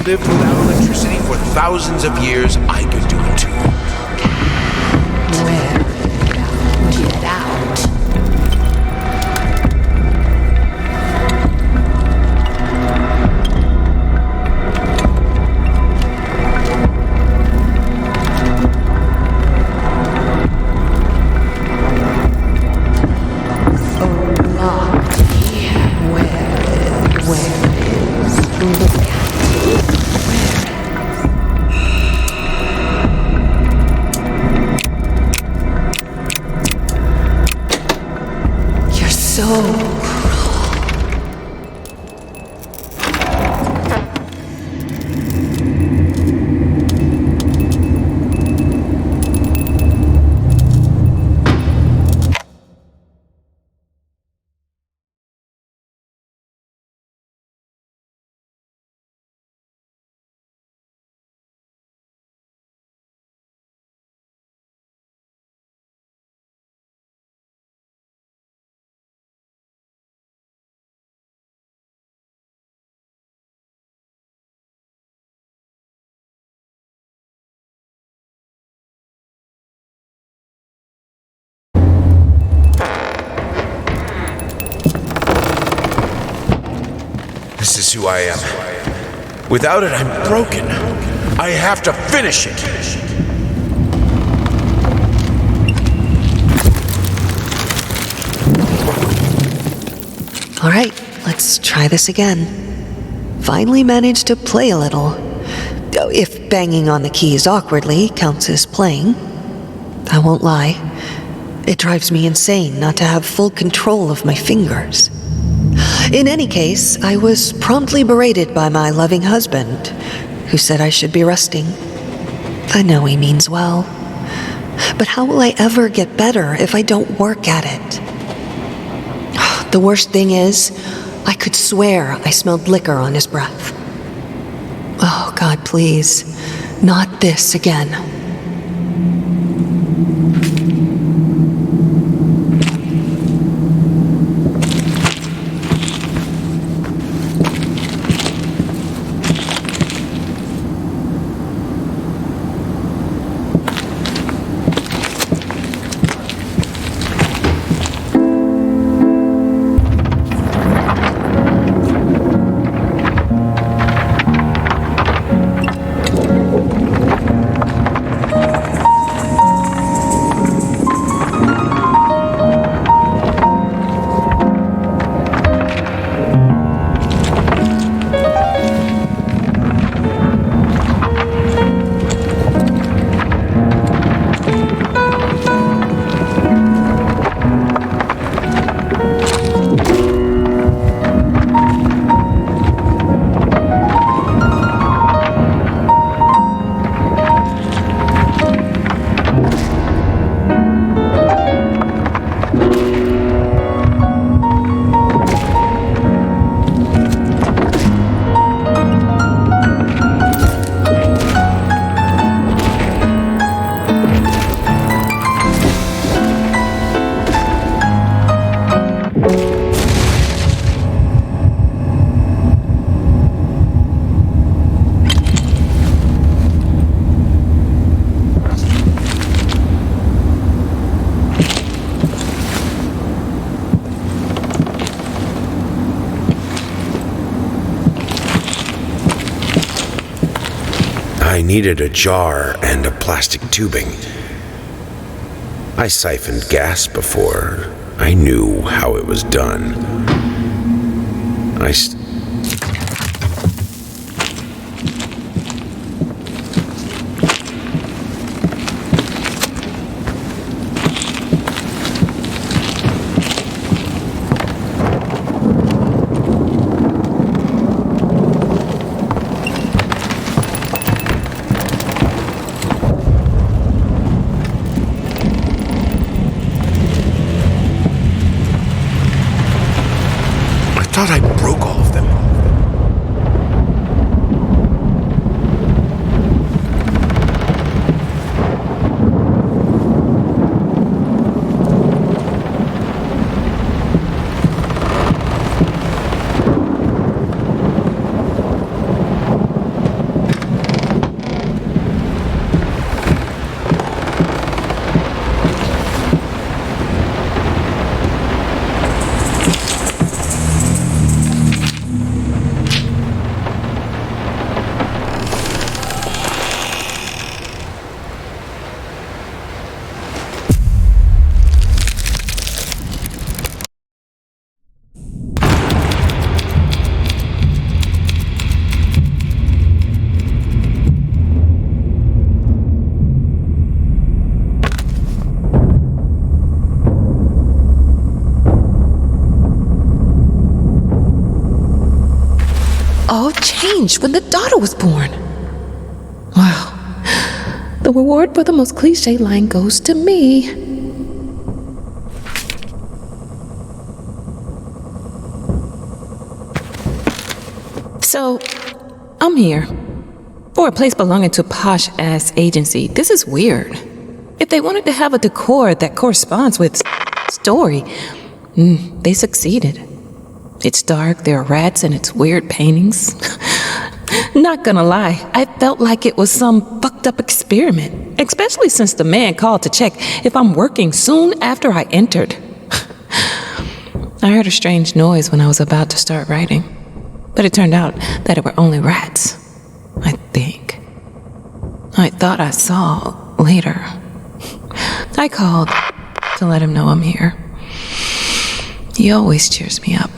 Lived without electricity for thousands of years. I could do it too. Get out. It's who I am. Without it, I'm broken. I have to finish it. All right, let's try this again. Finally managed to play a little. If banging on the keys awkwardly counts as playing. I won't lie. It drives me insane not to have full control of my fingers. In any case, I was promptly berated by my loving husband, who said I should be resting. I know he means well. But how will I ever get better if I don't work at it? The worst thing is, I could swear I smelled liquor on his breath. Oh, God, please, not this again. I needed a jar and a plastic tubing. I siphoned gas before. I knew how it was done. I thought I broke all of them. All changed when the daughter was born. Wow. The reward for the most cliche line goes to me. So, I'm here. For a place belonging to a posh-ass agency, this is weird. If they wanted to have a decor that corresponds with story, they succeeded. It's dark, there are rats, and it's weird paintings. Not gonna lie, I felt like it was some fucked up experiment, especially since the man called to check if I'm working soon after I entered. I heard a strange noise when I was about to start writing. But it turned out that it were only rats, I think. I thought I saw later. I called to let him know I'm here. He always cheers me up.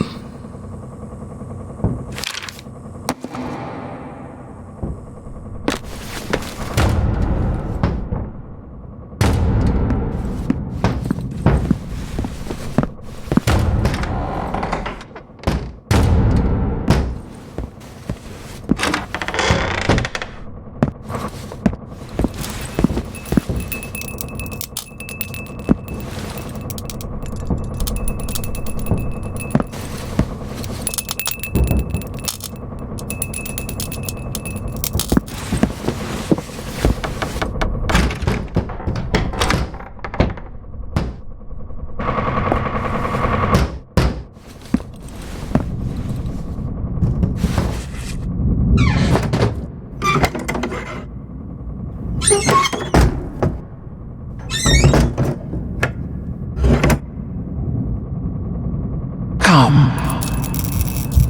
Come.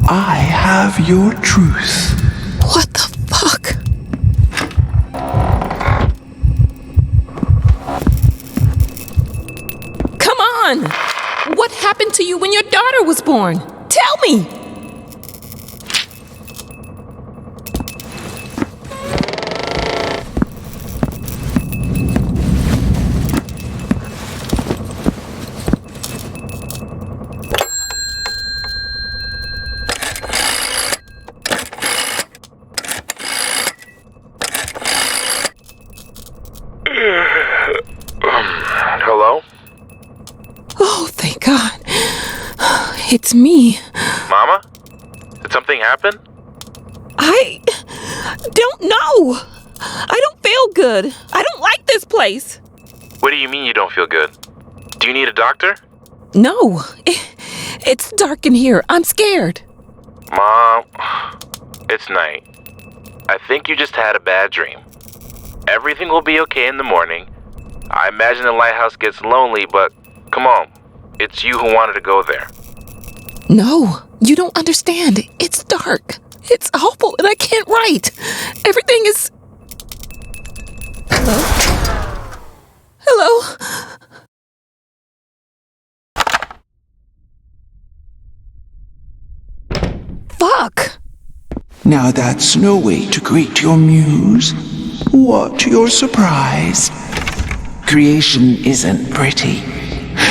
I have your truth. What the fuck? Come on! What happened to you when your daughter was born? Tell me! Hello? Oh, thank God. It's me. Mama? Did something happen? I don't know. I don't feel good. I don't like this place. What do you mean you don't feel good? Do you need a doctor? No, it's dark in here. I'm scared. Mom, it's night. I think you just had a bad dream. Everything will be okay in the morning. I imagine the lighthouse gets lonely, but come on. It's you who wanted to go there. No, you don't understand. It's dark. It's awful, and I can't write. Everything is... Hello? Hello? Fuck. Now that's no way to greet your muse. What your surprise? Creation isn't pretty.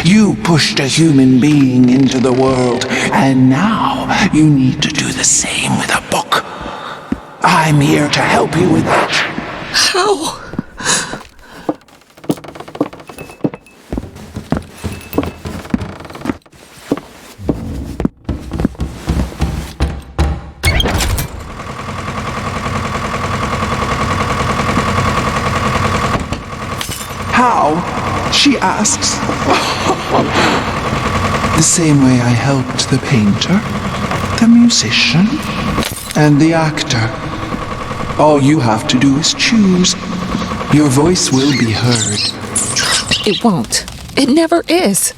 You pushed a human being into the world, and now you need to do the same with a book. I'm here to help you with that. How? How? She asks. The same way I helped the painter, the musician, and the actor. All you have to do is choose. Your voice will be heard. It won't. It never is.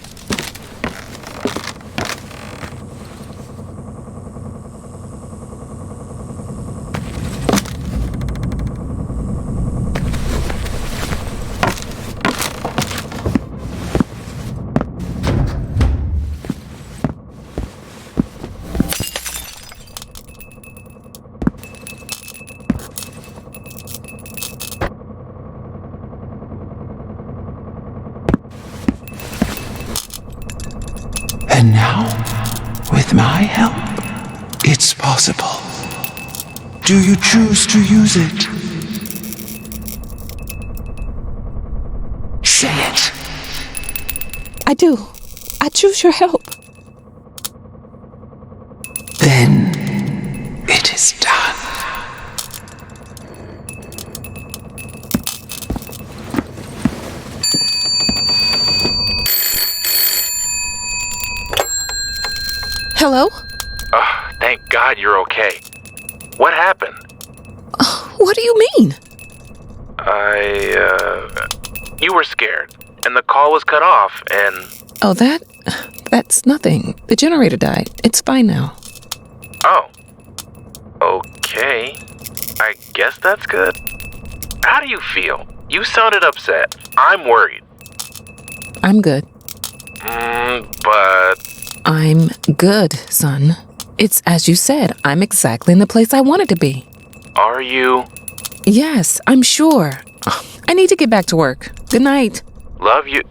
And now, with my help, it's possible. Do you choose to use it? Say it. I do. I choose your help. Then it is done. Hello? Thank God you're okay. What happened? What do you mean? You were scared, and the call was cut off, and... Oh, that's nothing. The generator died. It's fine now. Oh, Okay. I guess that's good. How do you feel? You sounded upset. I'm worried. I'm good. But I'm good, son. It's as you said, I'm exactly in the place I wanted to be. are you? Yes, I'm sure. I need to get back to work. Good night. Love you.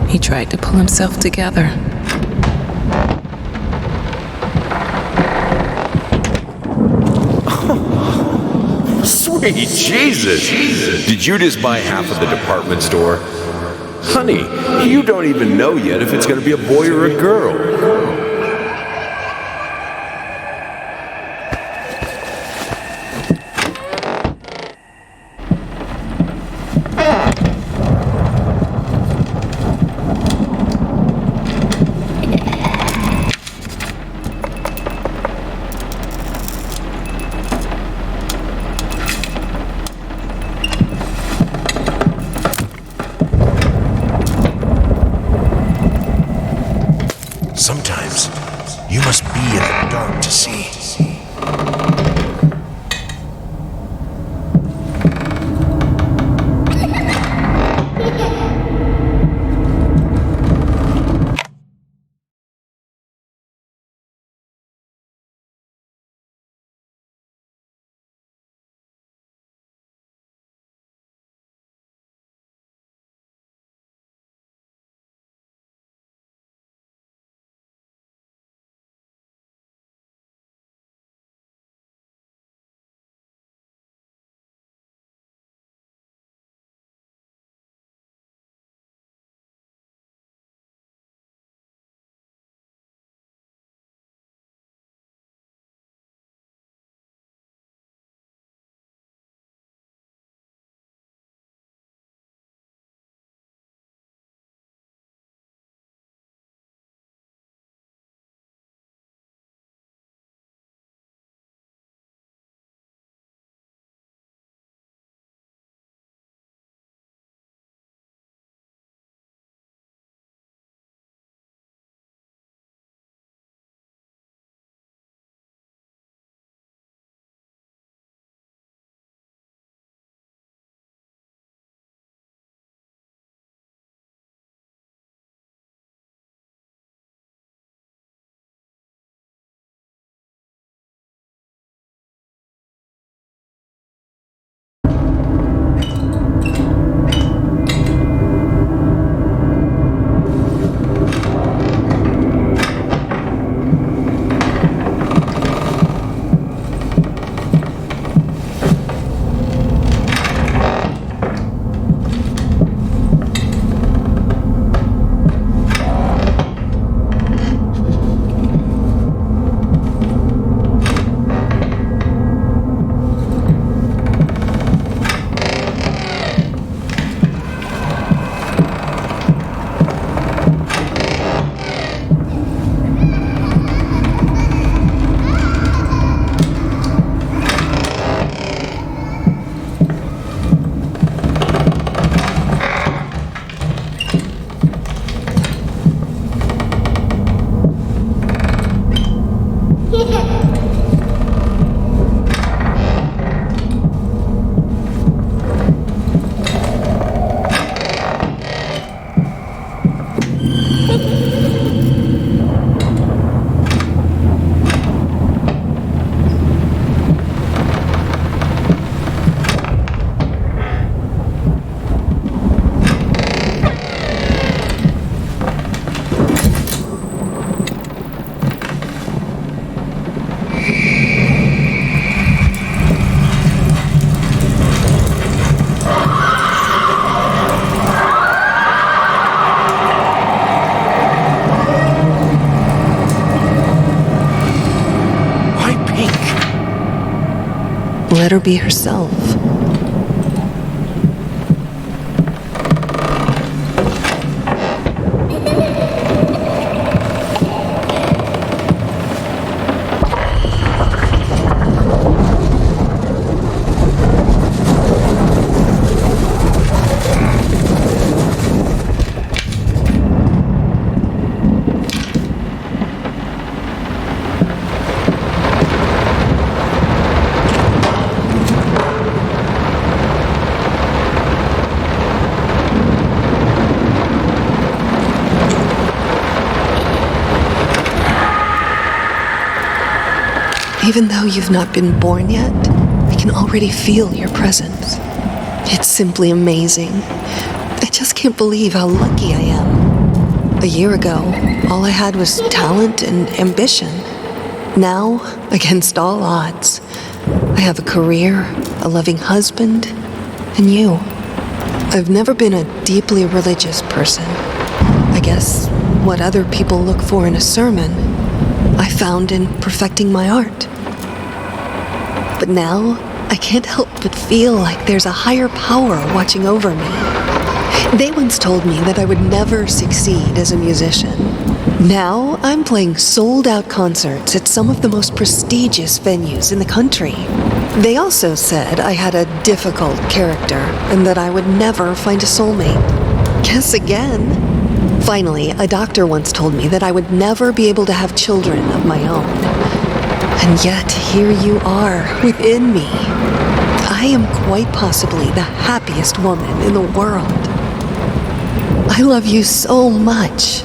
He tried to pull himself together. Sweet Jesus! Did you just buy half of the department store? Honey, you don't even know yet if it's gonna be a boy or a girl. Sometimes you must be in the dark to see. let her be herself. Even though you've not been born yet, I can already feel your presence. It's simply amazing. I just can't believe how lucky I am. A year ago, all I had was talent and ambition. Now, against all odds, I have a career, a loving husband, and you. I've never been a deeply religious person. I guess what other people look for in a sermon, I found in perfecting my art. But now, I can't help but feel like there's a higher power watching over me. They once told me that I would never succeed as a musician. Now, I'm playing sold-out concerts at some of the most prestigious venues in the country. They also said I had a difficult character and that I would never find a soulmate. Guess again. Finally, a doctor once told me that I would never be able to have children of my own. And yet, here you are, within me. I am quite possibly the happiest woman in the world. I love you so much.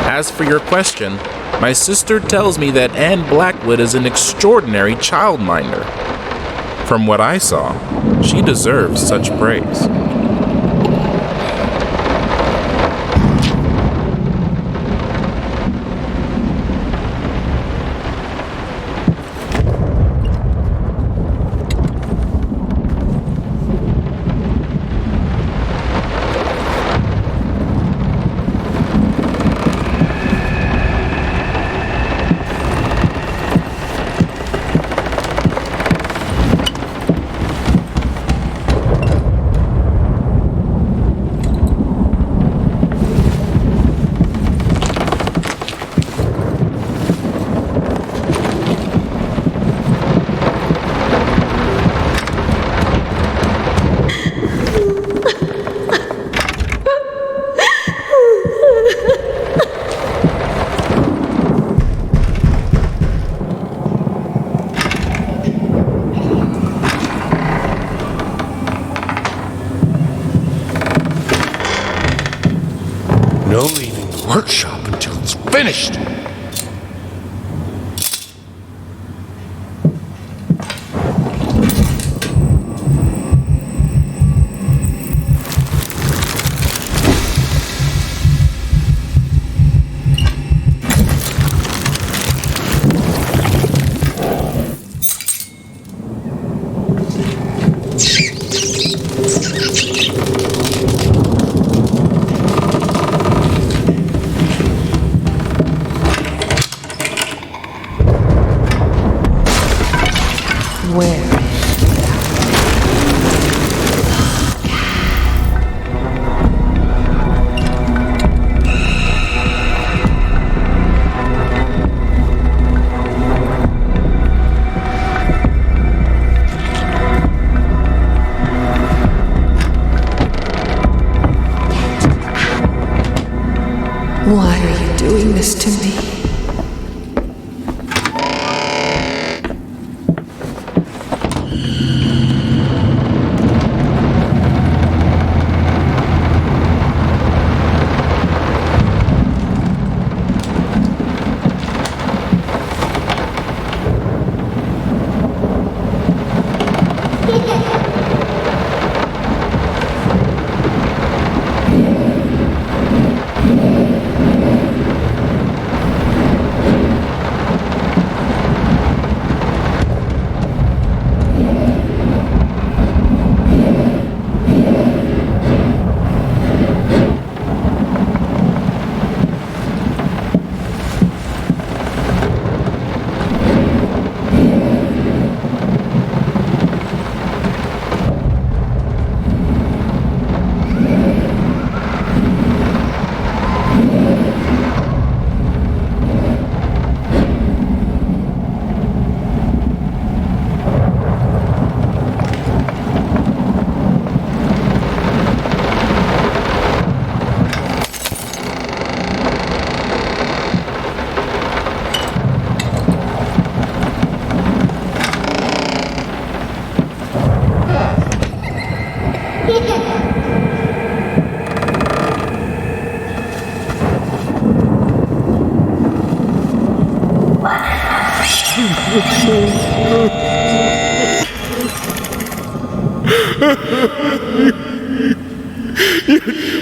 As for your question, my sister tells me that Anne Blackwood is an extraordinary childminder. From what I saw, she deserves such praise. No leaving the workshop until it's finished. Why are you doing this to me?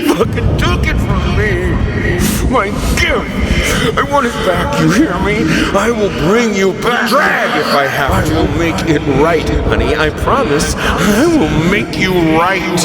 Fucking took it from me. My gift. I want it back, you hear me? I will bring you back. Drag if I have to. I will make it right, honey. I promise. I will make you right.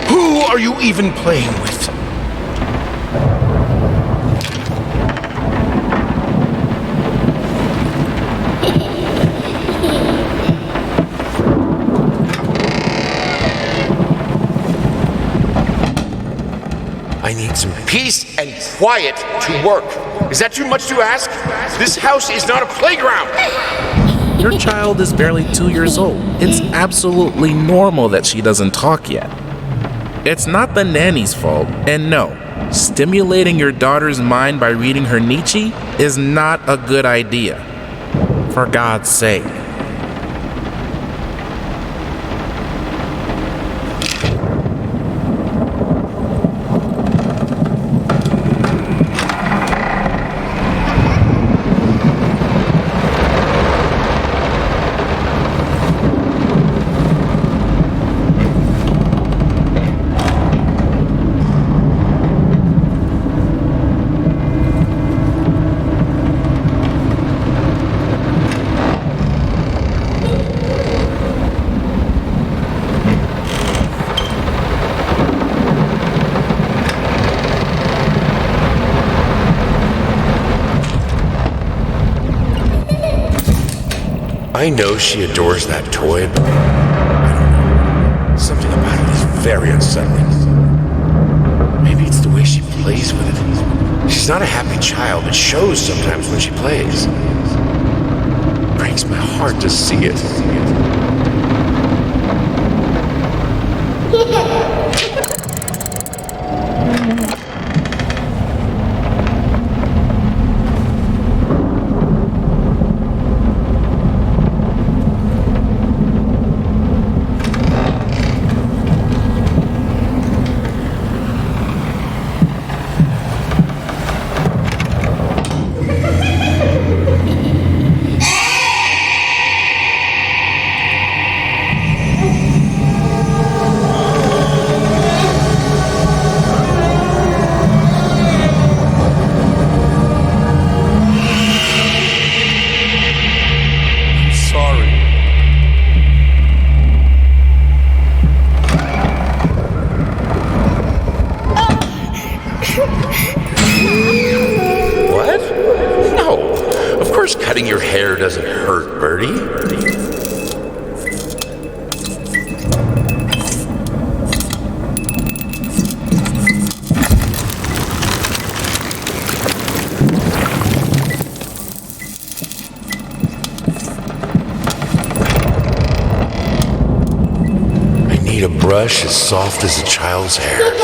Who are you even playing with? I need some peace and quiet to work. Is that too much to ask? This house is not a playground. Your child is barely 2 years old. It's absolutely normal that she doesn't talk yet. It's not the nanny's fault, and no, stimulating your daughter's mind by reading her Nietzsche is not a good idea. For God's sake. I know she adores that toy, but I don't know. Something about it is very unsettling. Maybe it's the way she plays with it. She's not a happy child. It shows sometimes when she plays. It breaks my heart to see it. What? No. Of course cutting your hair doesn't hurt, Birdie. I need a brush as soft as a child's hair.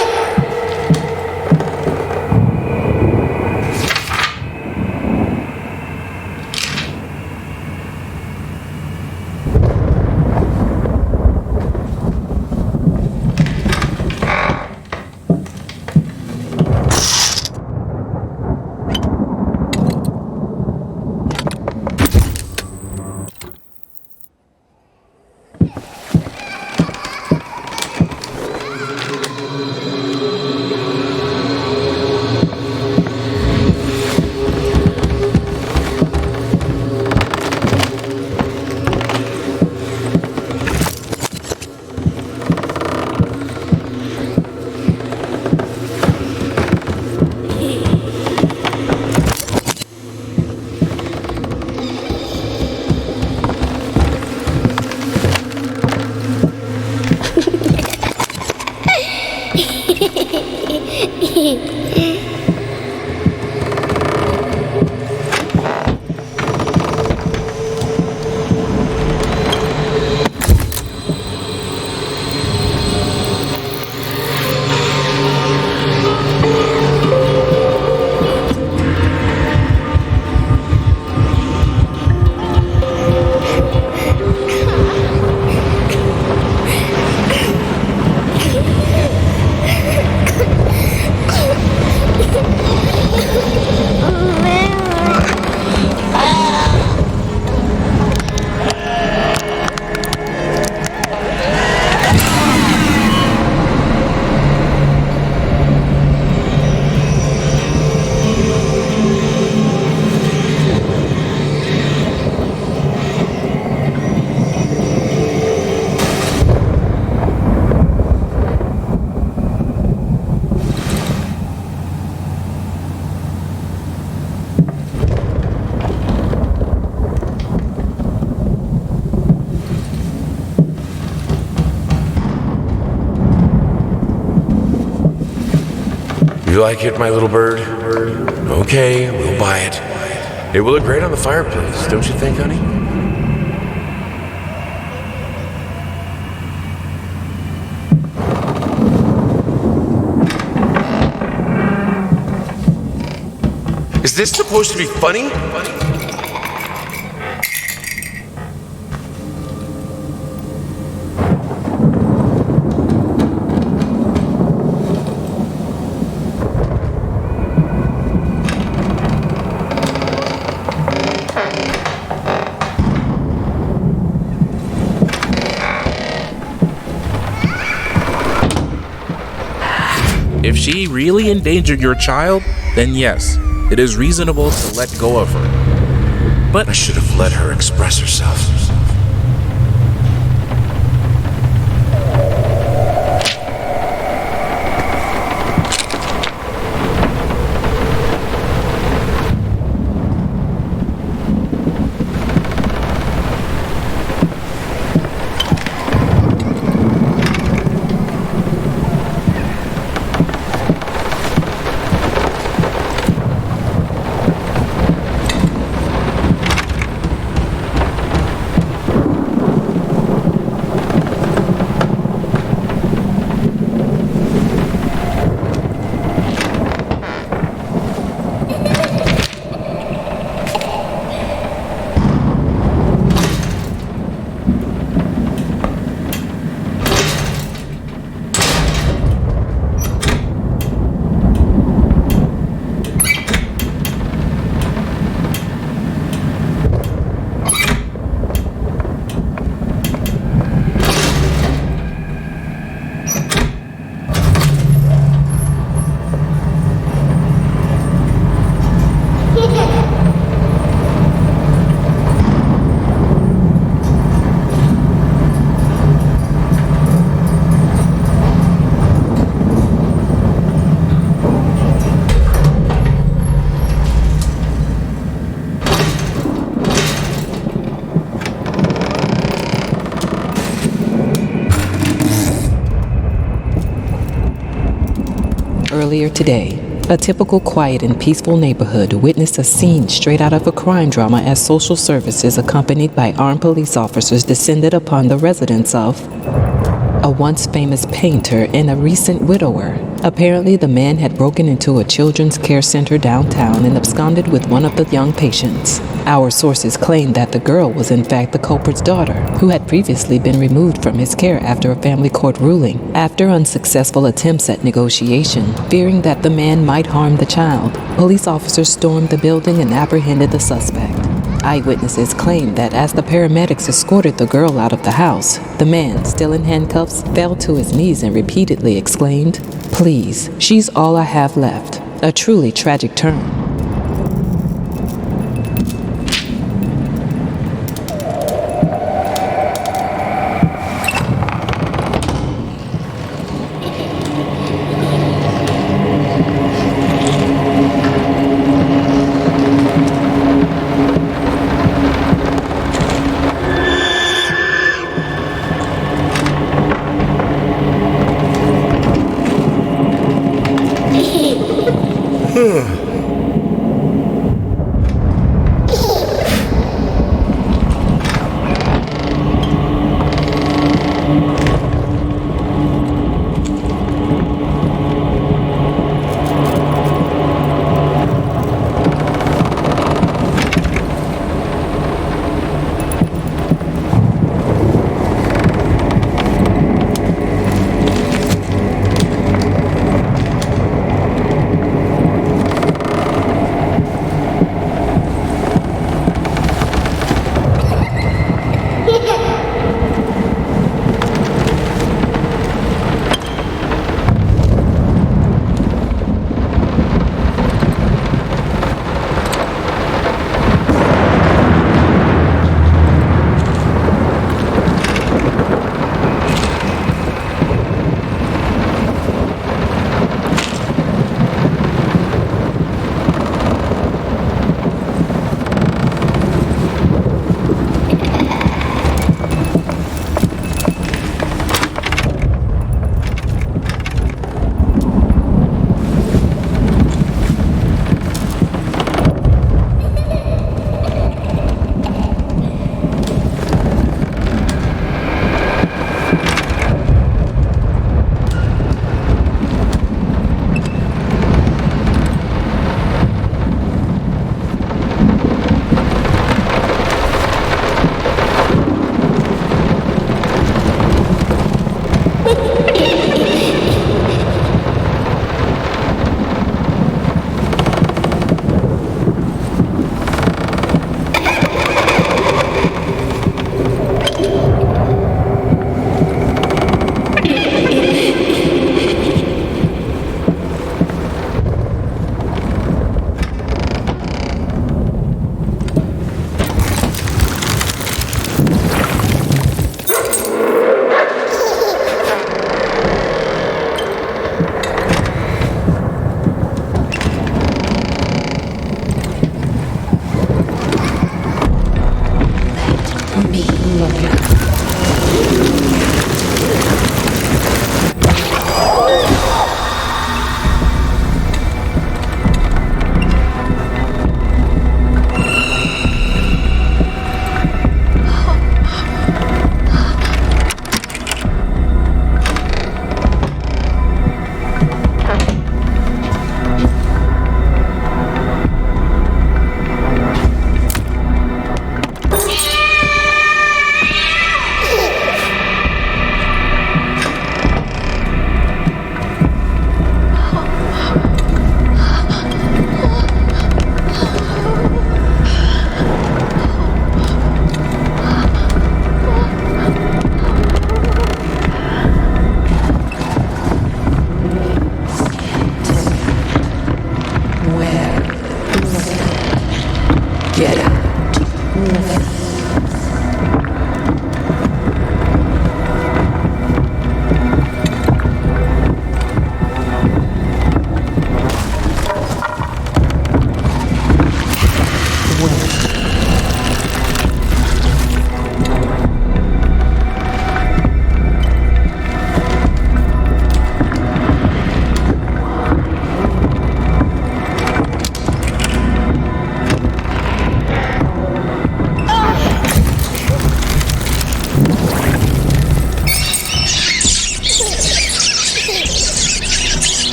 You like it, my little bird? Okay, we'll buy it. It will look great on the fireplace, don't you think, honey? Is this supposed to be funny? If she really endangered your child, then yes, it is reasonable to let go of her. But I should have let her express herself. Earlier today, a typical quiet and peaceful neighborhood witnessed a scene straight out of a crime drama as social services accompanied by armed police officers descended upon the residence of a once famous painter and a recent widower. Apparently, the man had broken into a children's care center downtown and absconded with one of the young patients. Our sources claimed that the girl was in fact the culprit's daughter, who had previously been removed from his care after a family court ruling. After unsuccessful attempts at negotiation, fearing that the man might harm the child, police officers stormed the building and apprehended the suspect. Eyewitnesses claimed that as the paramedics escorted the girl out of the house, the man, still in handcuffs, fell to his knees and repeatedly exclaimed, "Please, she's all I have left." A truly tragic turn.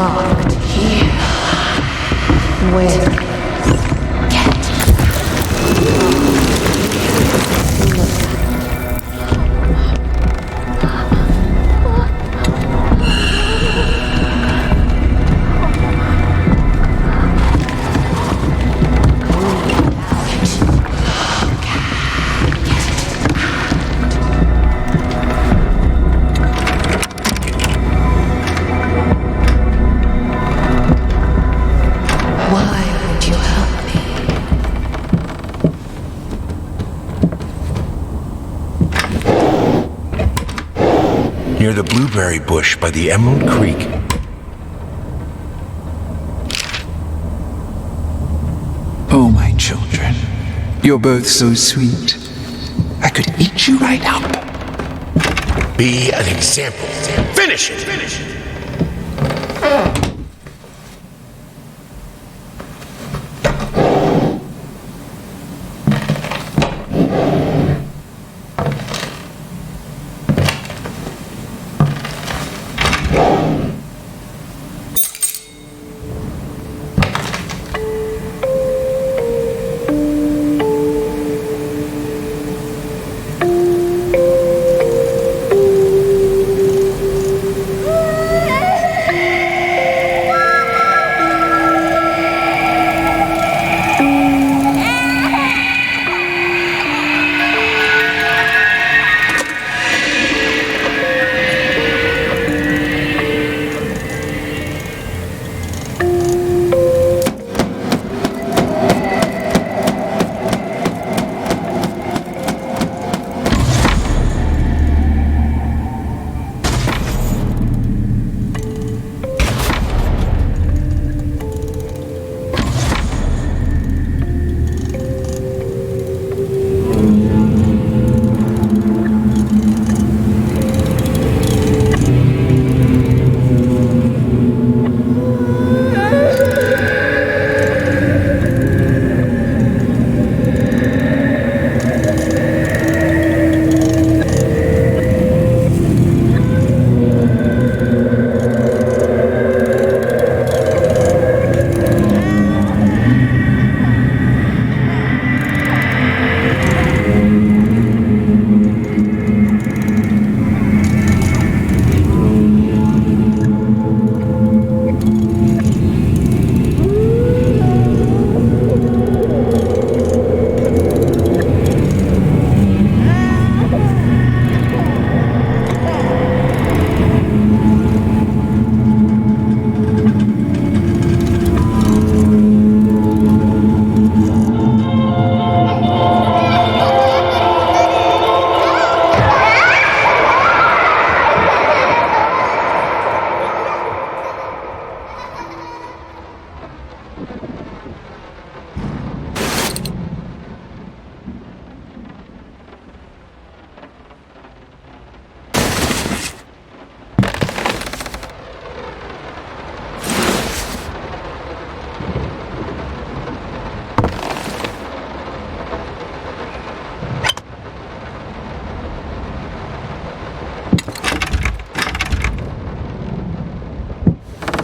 locked here with near the blueberry bush by the Emerald Creek. Oh, my children, you're both so sweet. I could eat you right up. Be an example. Finish it!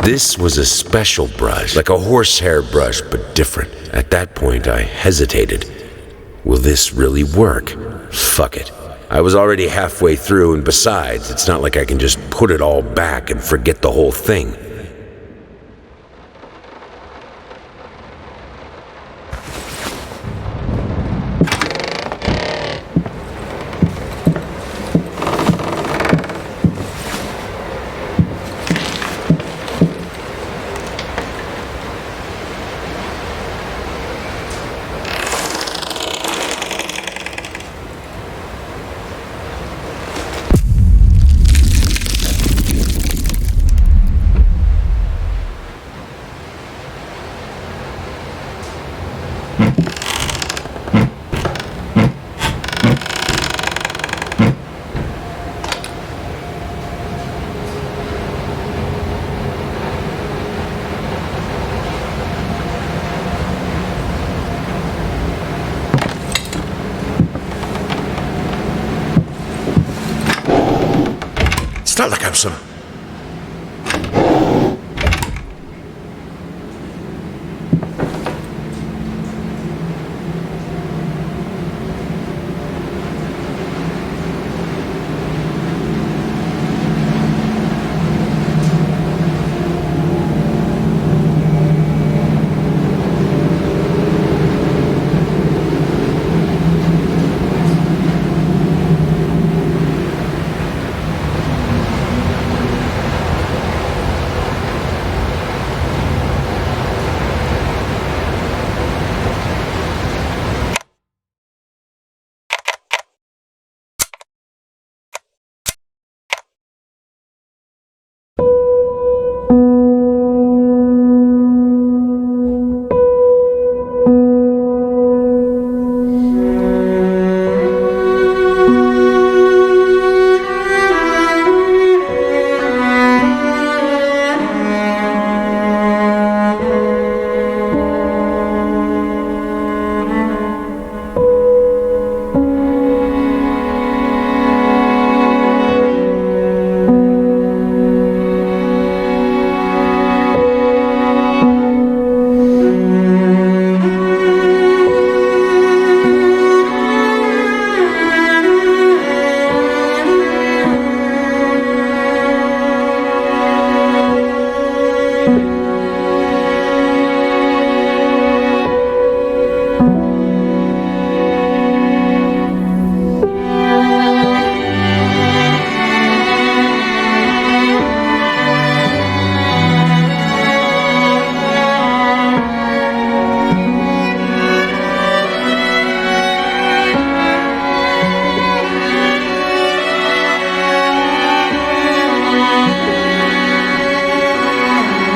This was a special brush, like a horsehair brush, but different. At that point, I hesitated. Will this really work? Fuck it. I was already halfway through, and besides, it's not like I can just put it all back and forget the whole thing. It's not like I'm some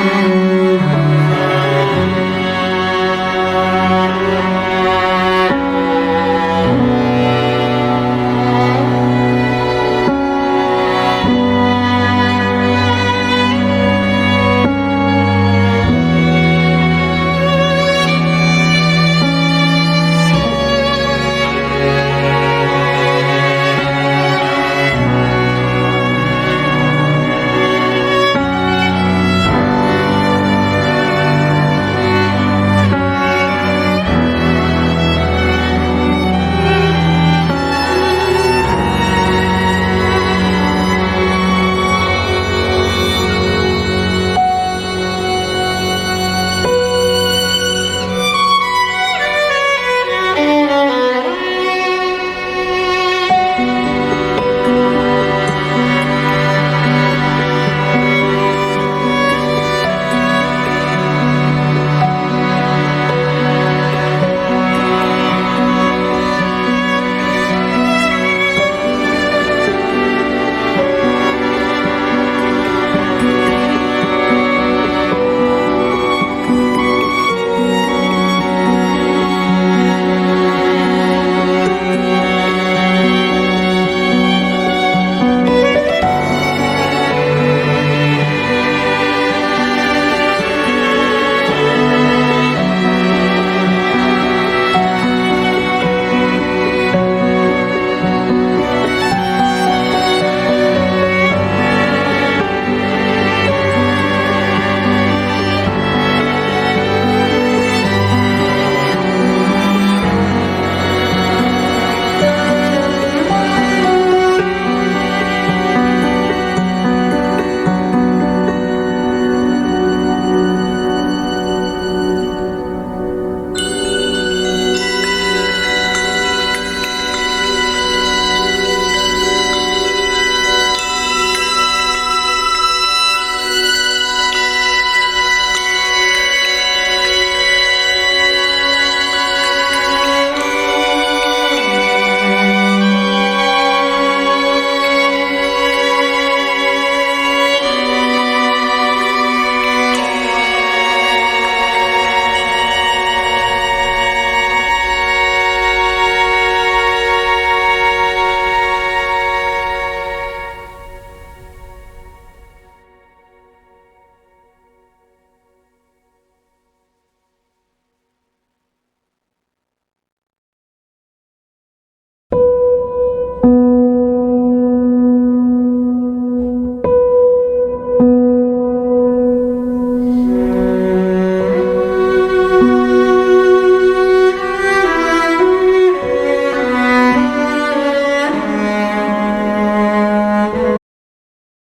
Bye.